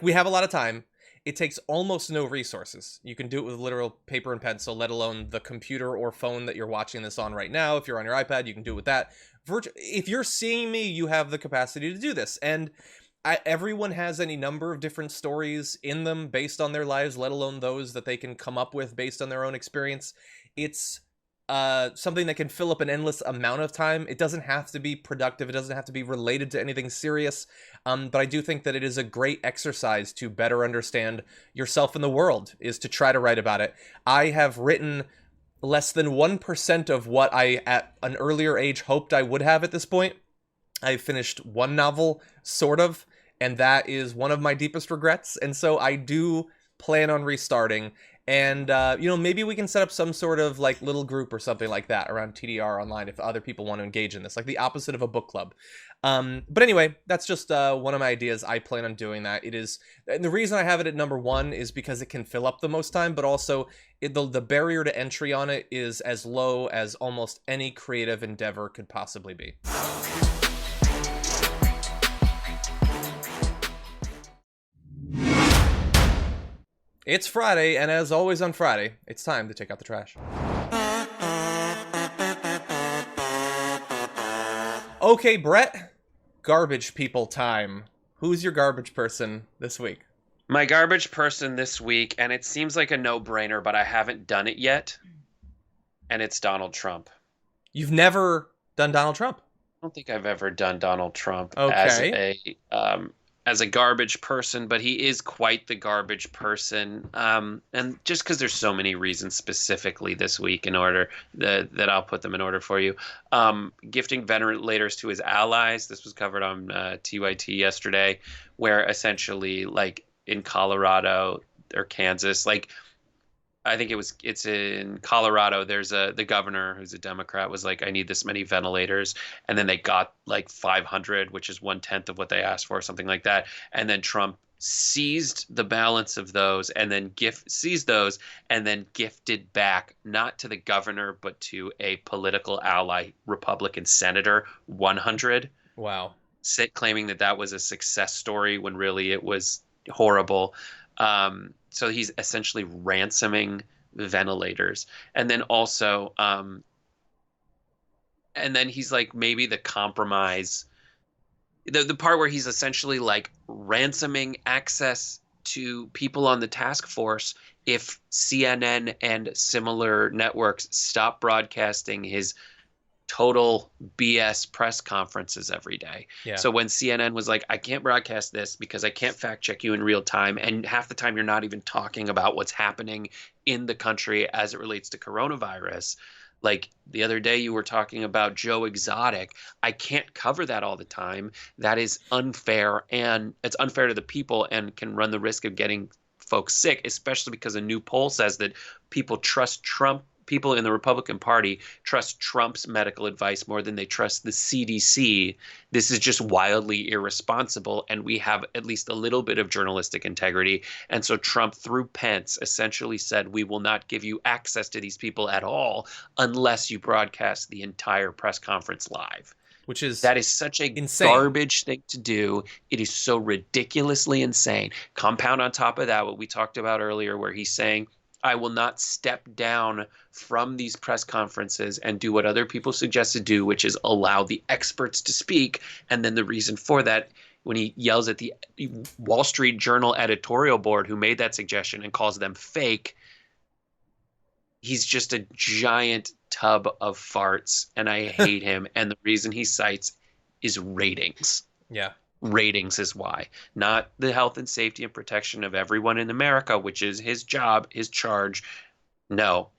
We have a lot of time. It takes almost no resources. You can do it with literal paper and pencil, let alone the computer or phone that you're watching this on right now. If you're on your iPad, you can do it with that. If you're seeing me, you have the capacity to do this. And everyone has any number of different stories in them based on their lives, let alone those that they can come up with based on their own experience. It's something that can fill up an endless amount of time. It doesn't have to be productive. It doesn't have to be related to anything serious. But I do think that it is a great exercise to better understand yourself in the world, is to try to write about it. I have written less than 1% of what I, at an earlier age, hoped I would have at this point. I finished one novel, sort of, and that is one of my deepest regrets. And so I do plan on restarting. And, maybe we can set up some sort of little group or something like that around TDR online if other people want to engage in this, like the opposite of a book club. But anyway, that's just one of my ideas. I plan on doing that. And the reason I have it at number 1 is because it can fill up the most time, but also the barrier to entry on it is as low as almost any creative endeavor could possibly be. It's Friday, and as always on Friday, it's time to take out the trash. Okay, Brett, garbage people time. Who's your garbage person this week? My garbage person this week, and it seems like a no-brainer, but I haven't done it yet, and it's Donald Trump. You've never done Donald Trump? I don't think I've ever done Donald Trump as a garbage person, but he is quite the garbage person. And just because there's so many reasons specifically this week in order that I'll put them in order for you. Gifting ventilators to his allies. This was covered on TYT yesterday, where essentially in Colorado or Kansas, I think it's in Colorado. There's the governor who's a Democrat was like, I need this many ventilators. And then they got 500, which is 1/10 of what they asked for, something like that. And then Trump seized the balance of those and then gifted back, not to the governor, but to a political ally, Republican senator, 100. Wow. Claiming that was a success story when really it was horrible. So he's essentially ransoming ventilators. And then also, and then he's maybe the compromise, the part where he's essentially ransoming access to people on the task force if CNN and similar networks stop broadcasting his total BS press conferences every day. Yeah. So when CNN was like, I can't broadcast this because I can't fact check you in real time, and half the time you're not even talking about what's happening in the country as it relates to coronavirus. The other day you were talking about Joe Exotic. I can't cover that all the time. That is unfair, and it's unfair to the people and can run the risk of getting folks sick, especially because a new poll says that people trust Trump. People in the Republican Party trust Trump's medical advice more than they trust the CDC. This is just wildly irresponsible, and we have at least a little bit of journalistic integrity. And so Trump, through Pence, essentially said, we will not give you access to these people at all unless you broadcast the entire press conference live. That is such a garbage thing to do. It is so ridiculously insane. Compound on top of that what we talked about earlier, where he's saying, I will not step down from these press conferences and do what other people suggest to do, which is allow the experts to speak. And then the reason for that, when he yells at the Wall Street Journal editorial board who made that suggestion and calls them fake, he's just a giant tub of farts, and I hate him. And the reason he cites is ratings. Yeah. Ratings is why, not the health and safety and protection of everyone in America, which is his job, his charge. No,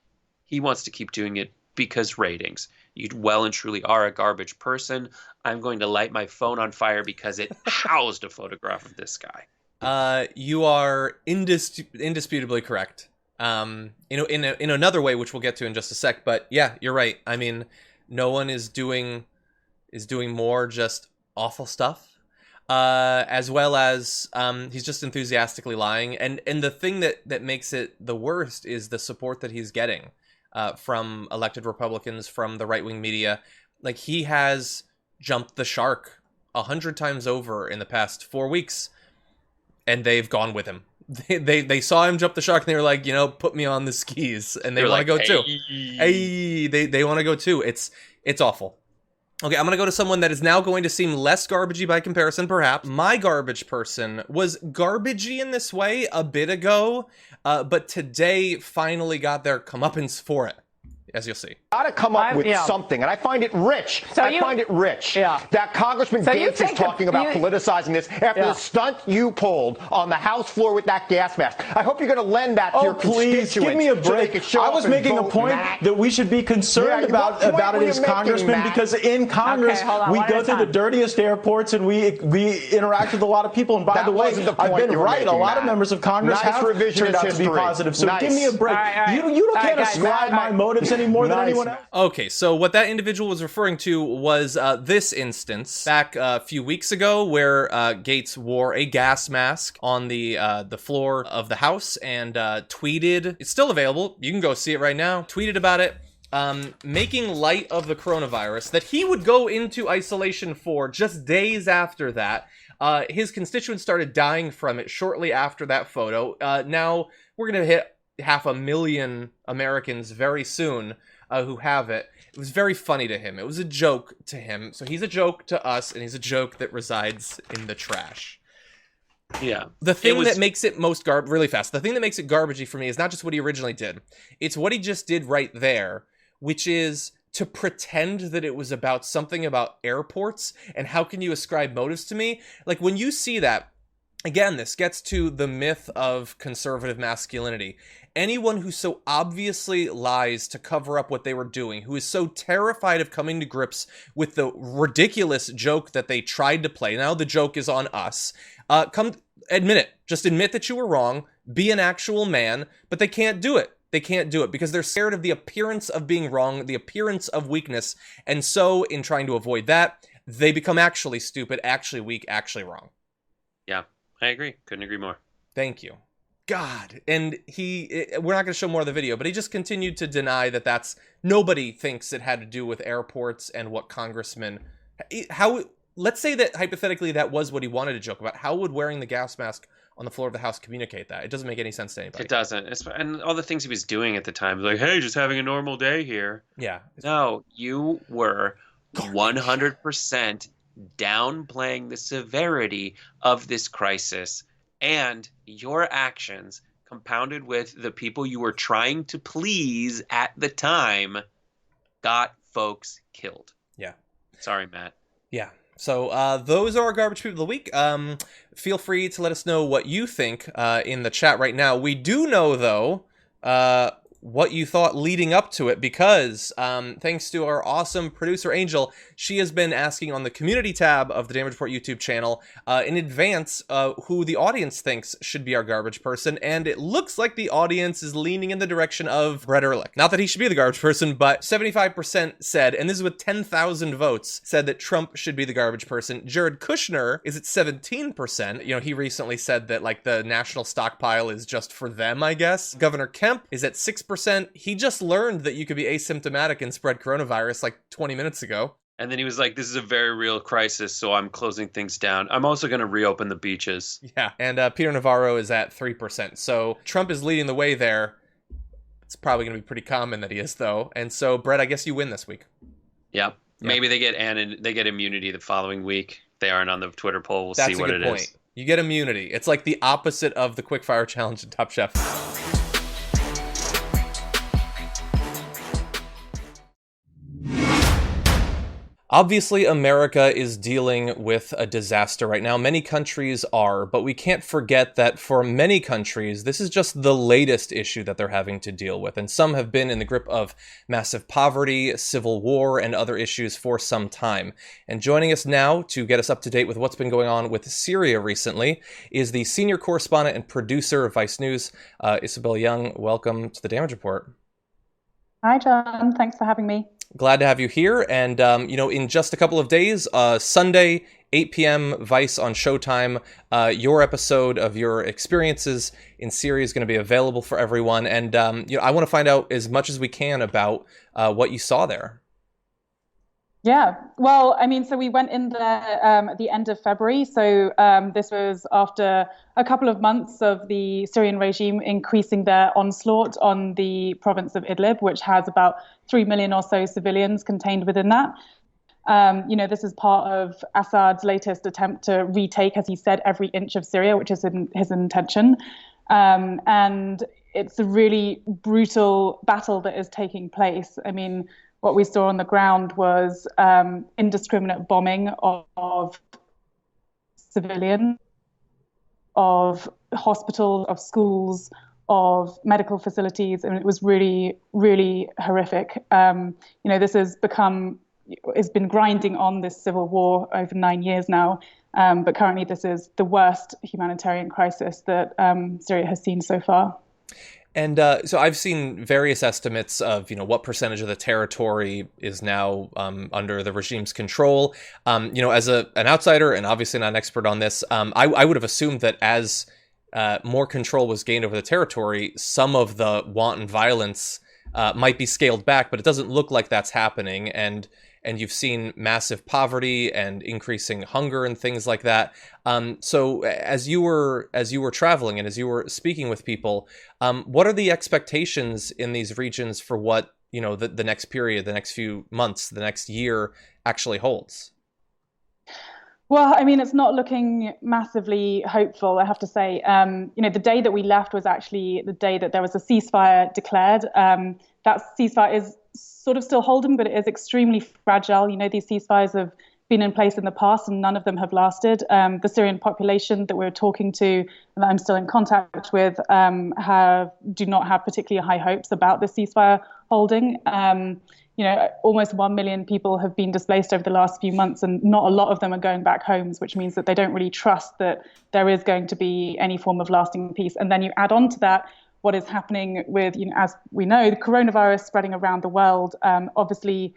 he wants to keep doing it because ratings. You well and truly are a garbage person. I'm going to light my phone on fire because it housed a photograph of this guy. You are indisputably correct. In another way, which we'll get to in just a sec. But yeah, you're right. I mean, No one is doing more just awful stuff, as well as he's just enthusiastically lying. And the thing that makes it the worst is the support that he's getting from elected Republicans, from the right-wing media. Like, he has jumped the shark 100 times over in the past 4 weeks, and they've gone with him. They saw him jump the shark, and they were like, put me on the skis, and they want to go too. Hey, they want to go too. It's awful. Okay, I'm going to go to someone that is now going to seem less garbagey by comparison, perhaps. My garbage person was garbagey in this way a bit ago, but today finally got their comeuppance for it, as you'll see. Got to come up with something, and I find it rich. I find it rich that Congressman Gates is talking about politicizing this after the stunt you pulled on the House floor with that gas mask. I hope you're going to lend that to your constituents. Give me a break. So I was making a point that we should be concerned about it as congressmen, because in Congress we go through the dirtiest airports and we interact with a lot of people. And by the way, I've been right. A lot of members of Congress have turned out to be positive. So give me a break. You can't ascribe my motives any more than anyone else. Okay, so what that individual was referring to was this instance back a few weeks ago, where Gates wore a gas mask on the floor of the House and tweeted. It's still available. You can go see it right now. Tweeted about it, making light of the coronavirus that he would go into isolation for just days after that. His constituents started dying from it shortly after that photo. Now we're going to hit 500,000 Americans very soon who have it. It was very funny to him. It was a joke to him. So he's a joke to us, and he's a joke that resides in the trash. Yeah. The thing that makes it most really fast, the thing that makes it garbagey for me is not just what he originally did. It's what he just did right there, which is to pretend that it was about something about airports, and how can you ascribe motives to me? Like, when you see that, again, this gets to the myth of conservative masculinity. Anyone who so obviously lies to cover up what they were doing, who is so terrified of coming to grips with the ridiculous joke that they tried to play, now the joke is on us, come admit it. Just admit that you were wrong, be an actual man, but they can't do it. They can't do it because they're scared of the appearance of being wrong, the appearance of weakness, and so in trying to avoid that, they become actually stupid, actually weak, actually wrong. Yeah, I agree. Couldn't agree more. Thank you. God. And we're not going to show more of the video, but he just continued to deny that nobody thinks it had to do with airports and what congressmen, let's say that hypothetically that was what he wanted to joke about. How would wearing the gas mask on the floor of the House communicate that? It doesn't make any sense to anybody. It doesn't. And all the things he was doing at the time, like, hey, just having a normal day here. Yeah. No, you were 100% downplaying the severity of this crisis, and your actions, compounded with the people you were trying to please at the time, got folks killed. Yeah. Sorry, Matt. Yeah. So those are our garbage people of the week. Feel free to let us know what you think in the chat right now. We do know, though, what you thought leading up to it, because thanks to our awesome producer Angel, she has been asking on the community tab of the Damage Report YouTube channel in advance who the audience thinks should be our garbage person, and it looks like the audience is leaning in the direction of Brett Erlich. Not that he should be the garbage person, but 75% said, and this is with 10,000 votes, said that Trump should be the garbage person. Jared Kushner is at 17%. You know, he recently said that, like, the national stockpile is just for them, I guess. Governor Kemp is at 6%. He just learned that you could be asymptomatic and spread coronavirus like 20 minutes ago. And then he was like, this is a very real crisis, so I'm closing things down. I'm also going to reopen the beaches. Yeah. And Peter Navarro is at 3%. So Trump is leading the way there. It's probably going to be pretty common that he is, though. And so, Brett, I guess you win this week. Yeah. Maybe they get immunity the following week. They aren't on the Twitter poll. We'll see what it is. You get immunity. It's like the opposite of the quickfire challenge in Top Chef. Obviously, America is dealing with a disaster right now. Many countries are, but we can't forget that for many countries, this is just the latest issue that they're having to deal with. And some have been in the grip of massive poverty, civil war, and other issues for some time. And joining us now to get us up to date with what's been going on with Syria recently is the senior correspondent and producer of Vice News, Isobel Yeung. Welcome to the Damage Report. Hi, John. Thanks for having me. Glad to have you here. And, in just a couple of days, Sunday, 8 p.m. Vice on Showtime, your episode of your experiences in Syria is going to be available for everyone. And, I want to find out as much as we can about what you saw there. Yeah, well, so we went in there at the end of February. So this was after a couple of months of the Syrian regime increasing their onslaught on the province of Idlib, which has about 3 million or so civilians contained within that. This is part of Assad's latest attempt to retake, as he said, every inch of Syria, which is his intention. And it's a really brutal battle that is taking place. What we saw on the ground was indiscriminate bombing of civilians, of hospitals, of schools, of medical facilities, and it was really, really horrific. This has been grinding on this civil war over 9 years now, but currently this is the worst humanitarian crisis that Syria has seen so far. And so I've seen various estimates of, what percentage of the territory is now under the regime's control. As an outsider and obviously not an expert on this, I would have assumed that as more control was gained over the territory, some of the wanton violence might be scaled back, but it doesn't look like that's happening. And you've seen massive poverty and increasing hunger and things like that. So as you were traveling and as you were speaking with people, what are the expectations in these regions for what, the next period, the next few months, the next year actually holds? Well, it's not looking massively hopeful, I have to say. The day that we left was actually the day that there was a ceasefire declared. That ceasefire is sort of still holding, but it is extremely fragile. These ceasefires have been in place in the past and none of them have lasted. The Syrian population that we're talking to and that I'm still in contact with do not have particularly high hopes about the ceasefire holding. Almost 1 million people have been displaced over the last few months, and not a lot of them are going back homes, which means that they don't really trust that there is going to be any form of lasting peace. And then you add on to that what is happening with, as we know, the coronavirus spreading around the world. Obviously,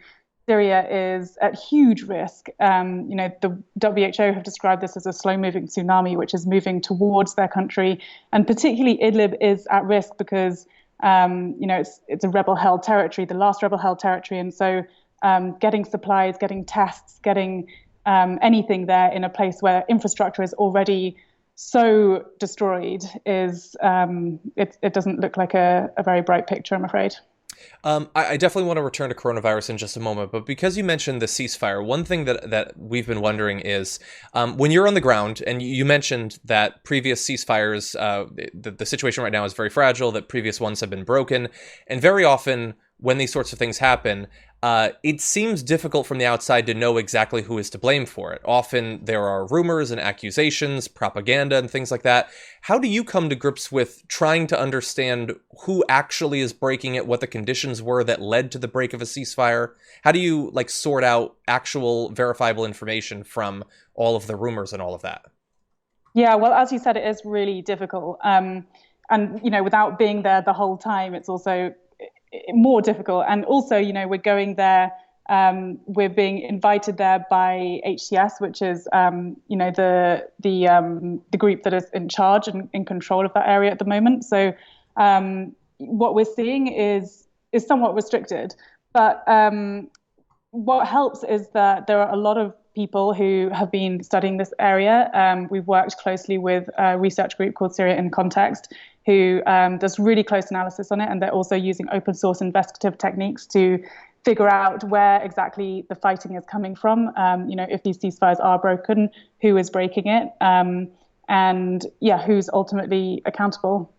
Syria is at huge risk. The WHO have described this as a slow-moving tsunami, which is moving towards their country. And particularly Idlib is at risk because, it's a rebel-held territory, the last rebel-held territory. And so getting supplies, getting tests, getting anything there in a place where infrastructure is already so destroyed is it doesn't look like a very bright picture, I'm afraid. I definitely want to return to coronavirus in just a moment, but because you mentioned the ceasefire, one thing that we've been wondering is when you're on the ground, and you mentioned that previous ceasefires, the situation right now is very fragile, that previous ones have been broken, and very often when these sorts of things happen, it seems difficult from the outside to know exactly who is to blame for it. Often there are rumors and accusations, propaganda and things like that. How do you come to grips with trying to understand who actually is breaking it, what the conditions were that led to the break of a ceasefire? How do you sort out actual verifiable information from all of the rumors and all of that? Yeah, well, as you said, it is really difficult. And, without being there the whole time, it's also more difficult. And also, we're going there, we're being invited there by HCS, which is, the group that is in charge and in control of that area at the moment. So what we're seeing is somewhat restricted. But what helps is that there are a lot of people who have been studying this area. We've worked closely with a research group called Syria in Context, who does really close analysis on it, and they're also using open source investigative techniques to figure out where exactly the fighting is coming from. If these ceasefires are broken, who is breaking it, and who's ultimately accountable.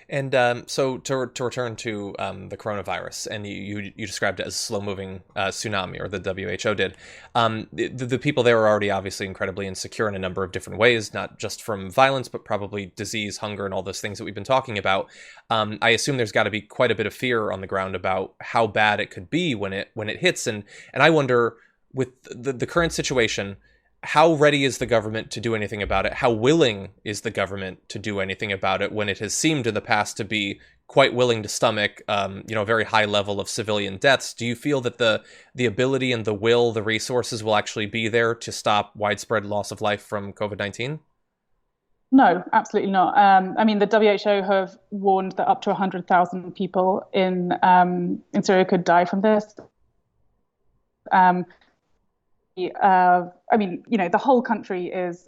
And so to return to the coronavirus, and you described it as a slow-moving tsunami, or the WHO did. The people there are already obviously incredibly insecure in a number of different ways, not just from violence, but probably disease, hunger, and all those things that we've been talking about. I assume there's got to be quite a bit of fear on the ground about how bad it could be when it hits. And I wonder, with the current situation, how ready is the government to do anything about it? How willing is the government to do anything about it when it has seemed in the past to be quite willing to stomach, a very high level of civilian deaths. Do you feel that the ability and the will, the resources will actually be there to stop widespread loss of life from COVID-19? No, absolutely not. I mean, the WHO have warned that up to 100,000 people in Syria could die from this. I mean, the whole country is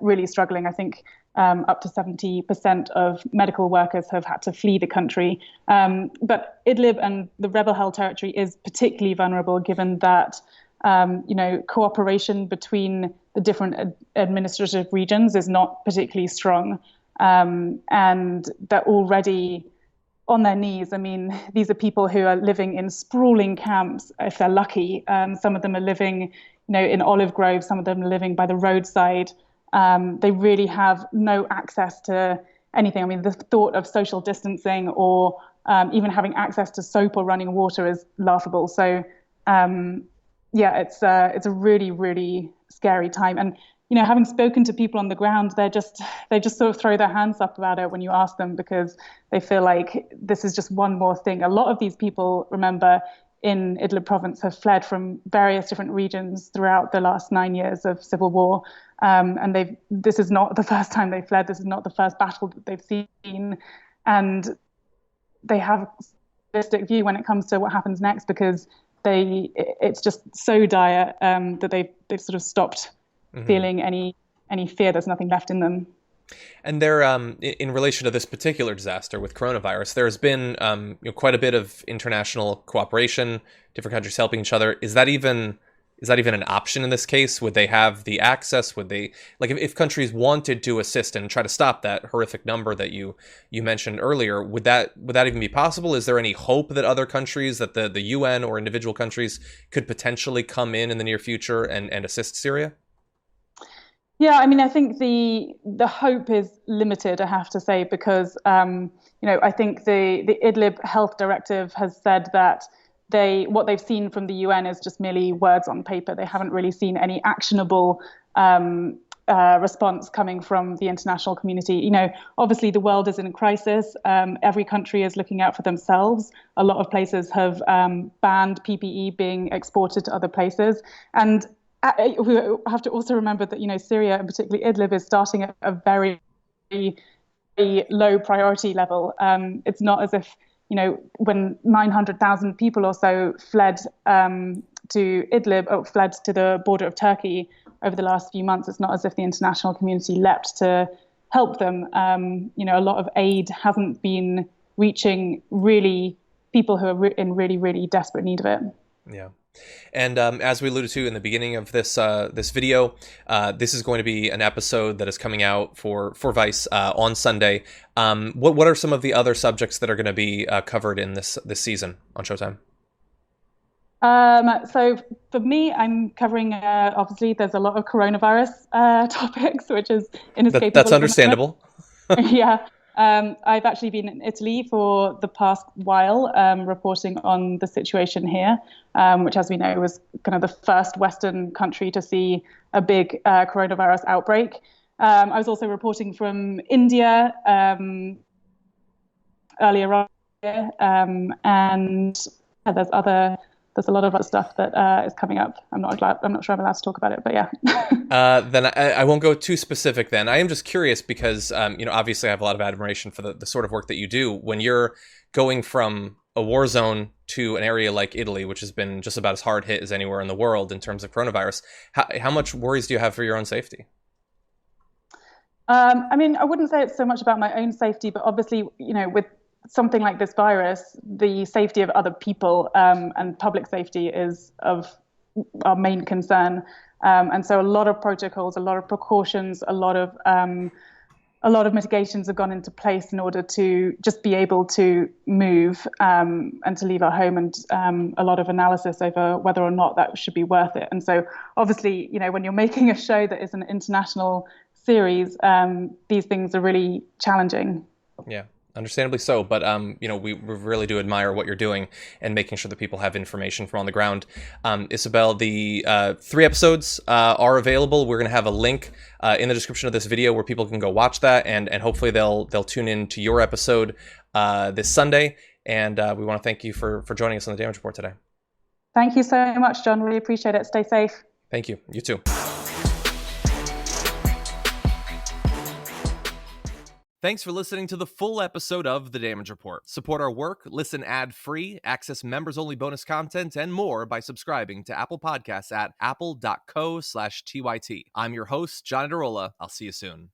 really struggling. I think up to 70% of medical workers have had to flee the country. But Idlib and the rebel-held territory is particularly vulnerable, given that cooperation between the different administrative regions is not particularly strong, and they're already on their knees. I mean, these are people who are living in sprawling camps, if they're lucky. Some of them are living, in olive groves. Some of them are living by the roadside. They really have no access to anything. I mean, the thought of social distancing or even having access to soap or running water is laughable. So, it's a really, really scary time. And having spoken to people on the ground, they just sort of throw their hands up about it when you ask them, because they feel like this is just one more thing. A lot of these people, remember, in Idlib province have fled from various different regions throughout the last 9 years of civil war. And this is not the first time they fled. This is not the first battle that they've seen. And they have a realistic view when it comes to what happens next, because it's just so dire that they've sort of stopped feeling any fear. There's nothing left in them. And there, in relation to this particular disaster with coronavirus, there's been quite a bit of international cooperation, different countries helping each other. Is that even an option in this case? Would they have the access? Would they, like, if countries wanted to assist and try to stop that horrific number that you mentioned earlier, would that even be possible? Is there any hope that other countries, that the UN or individual countries could potentially come in the near future and assist Syria? Yeah, I mean, I think the hope is limited, I have to say, because I think the Idlib Health Directive has said that what they've seen from the UN is just merely words on paper. They haven't really seen any actionable response coming from the international community. Obviously the world is in crisis. Every country is looking out for themselves. A lot of places have banned PPE being exported to other places, and we have to also remember that Syria, and particularly Idlib, is starting at a very, very low priority level. It's not as if when 900,000 people or so fled to Idlib, or fled to the border of Turkey over the last few months, it's not as if the international community leapt to help them. A lot of aid hasn't been reaching really people who are in really, really desperate need of it. Yeah. And as we alluded to in the beginning of this video, this is going to be an episode that is coming out for Vice on Sunday. What are some of the other subjects that are going to be covered in this season on Showtime? So for me, I'm covering, obviously, there's a lot of coronavirus topics, which is inescapable. That's understandable. Yeah. I've actually been in Italy for the past while, reporting on the situation here, which, as we know, was kind of the first Western country to see a big coronavirus outbreak. I was also reporting from India earlier on, and there's a lot of other stuff that is coming up. I'm not sure I'm allowed to talk about it, but yeah. Then I won't go too specific then. I am just curious because, obviously I have a lot of admiration for the sort of work that you do. When you're going from a war zone to an area like Italy, which has been just about as hard hit as anywhere in the world in terms of coronavirus, how much worries do you have for your own safety? I mean, I wouldn't say it's so much about my own safety, but obviously, with something like this virus, the safety of other people and public safety is of our main concern. And so a lot of protocols, a lot of precautions, a lot of mitigations have gone into place in order to just be able to move and to leave our home, and a lot of analysis over whether or not that should be worth it. And so obviously, when you're making a show that is an international series, these things are really challenging. Yeah. Understandably so, but we really do admire what you're doing and making sure that people have information from on the ground. Isobel, the 3 episodes are available. We're going to have a link in the description of this video where people can go watch that, and hopefully they'll tune in to your episode this Sunday. And we want to thank you for joining us on the Damage Report today. Thank you so much, John. Really appreciate it. Stay safe. Thank you. You too. Thanks for listening to the full episode of The Damage Report. Support our work, listen ad-free, access members-only bonus content, and more by subscribing to Apple Podcasts at apple.co/TYT. I'm your host, John Adarola. I'll see you soon.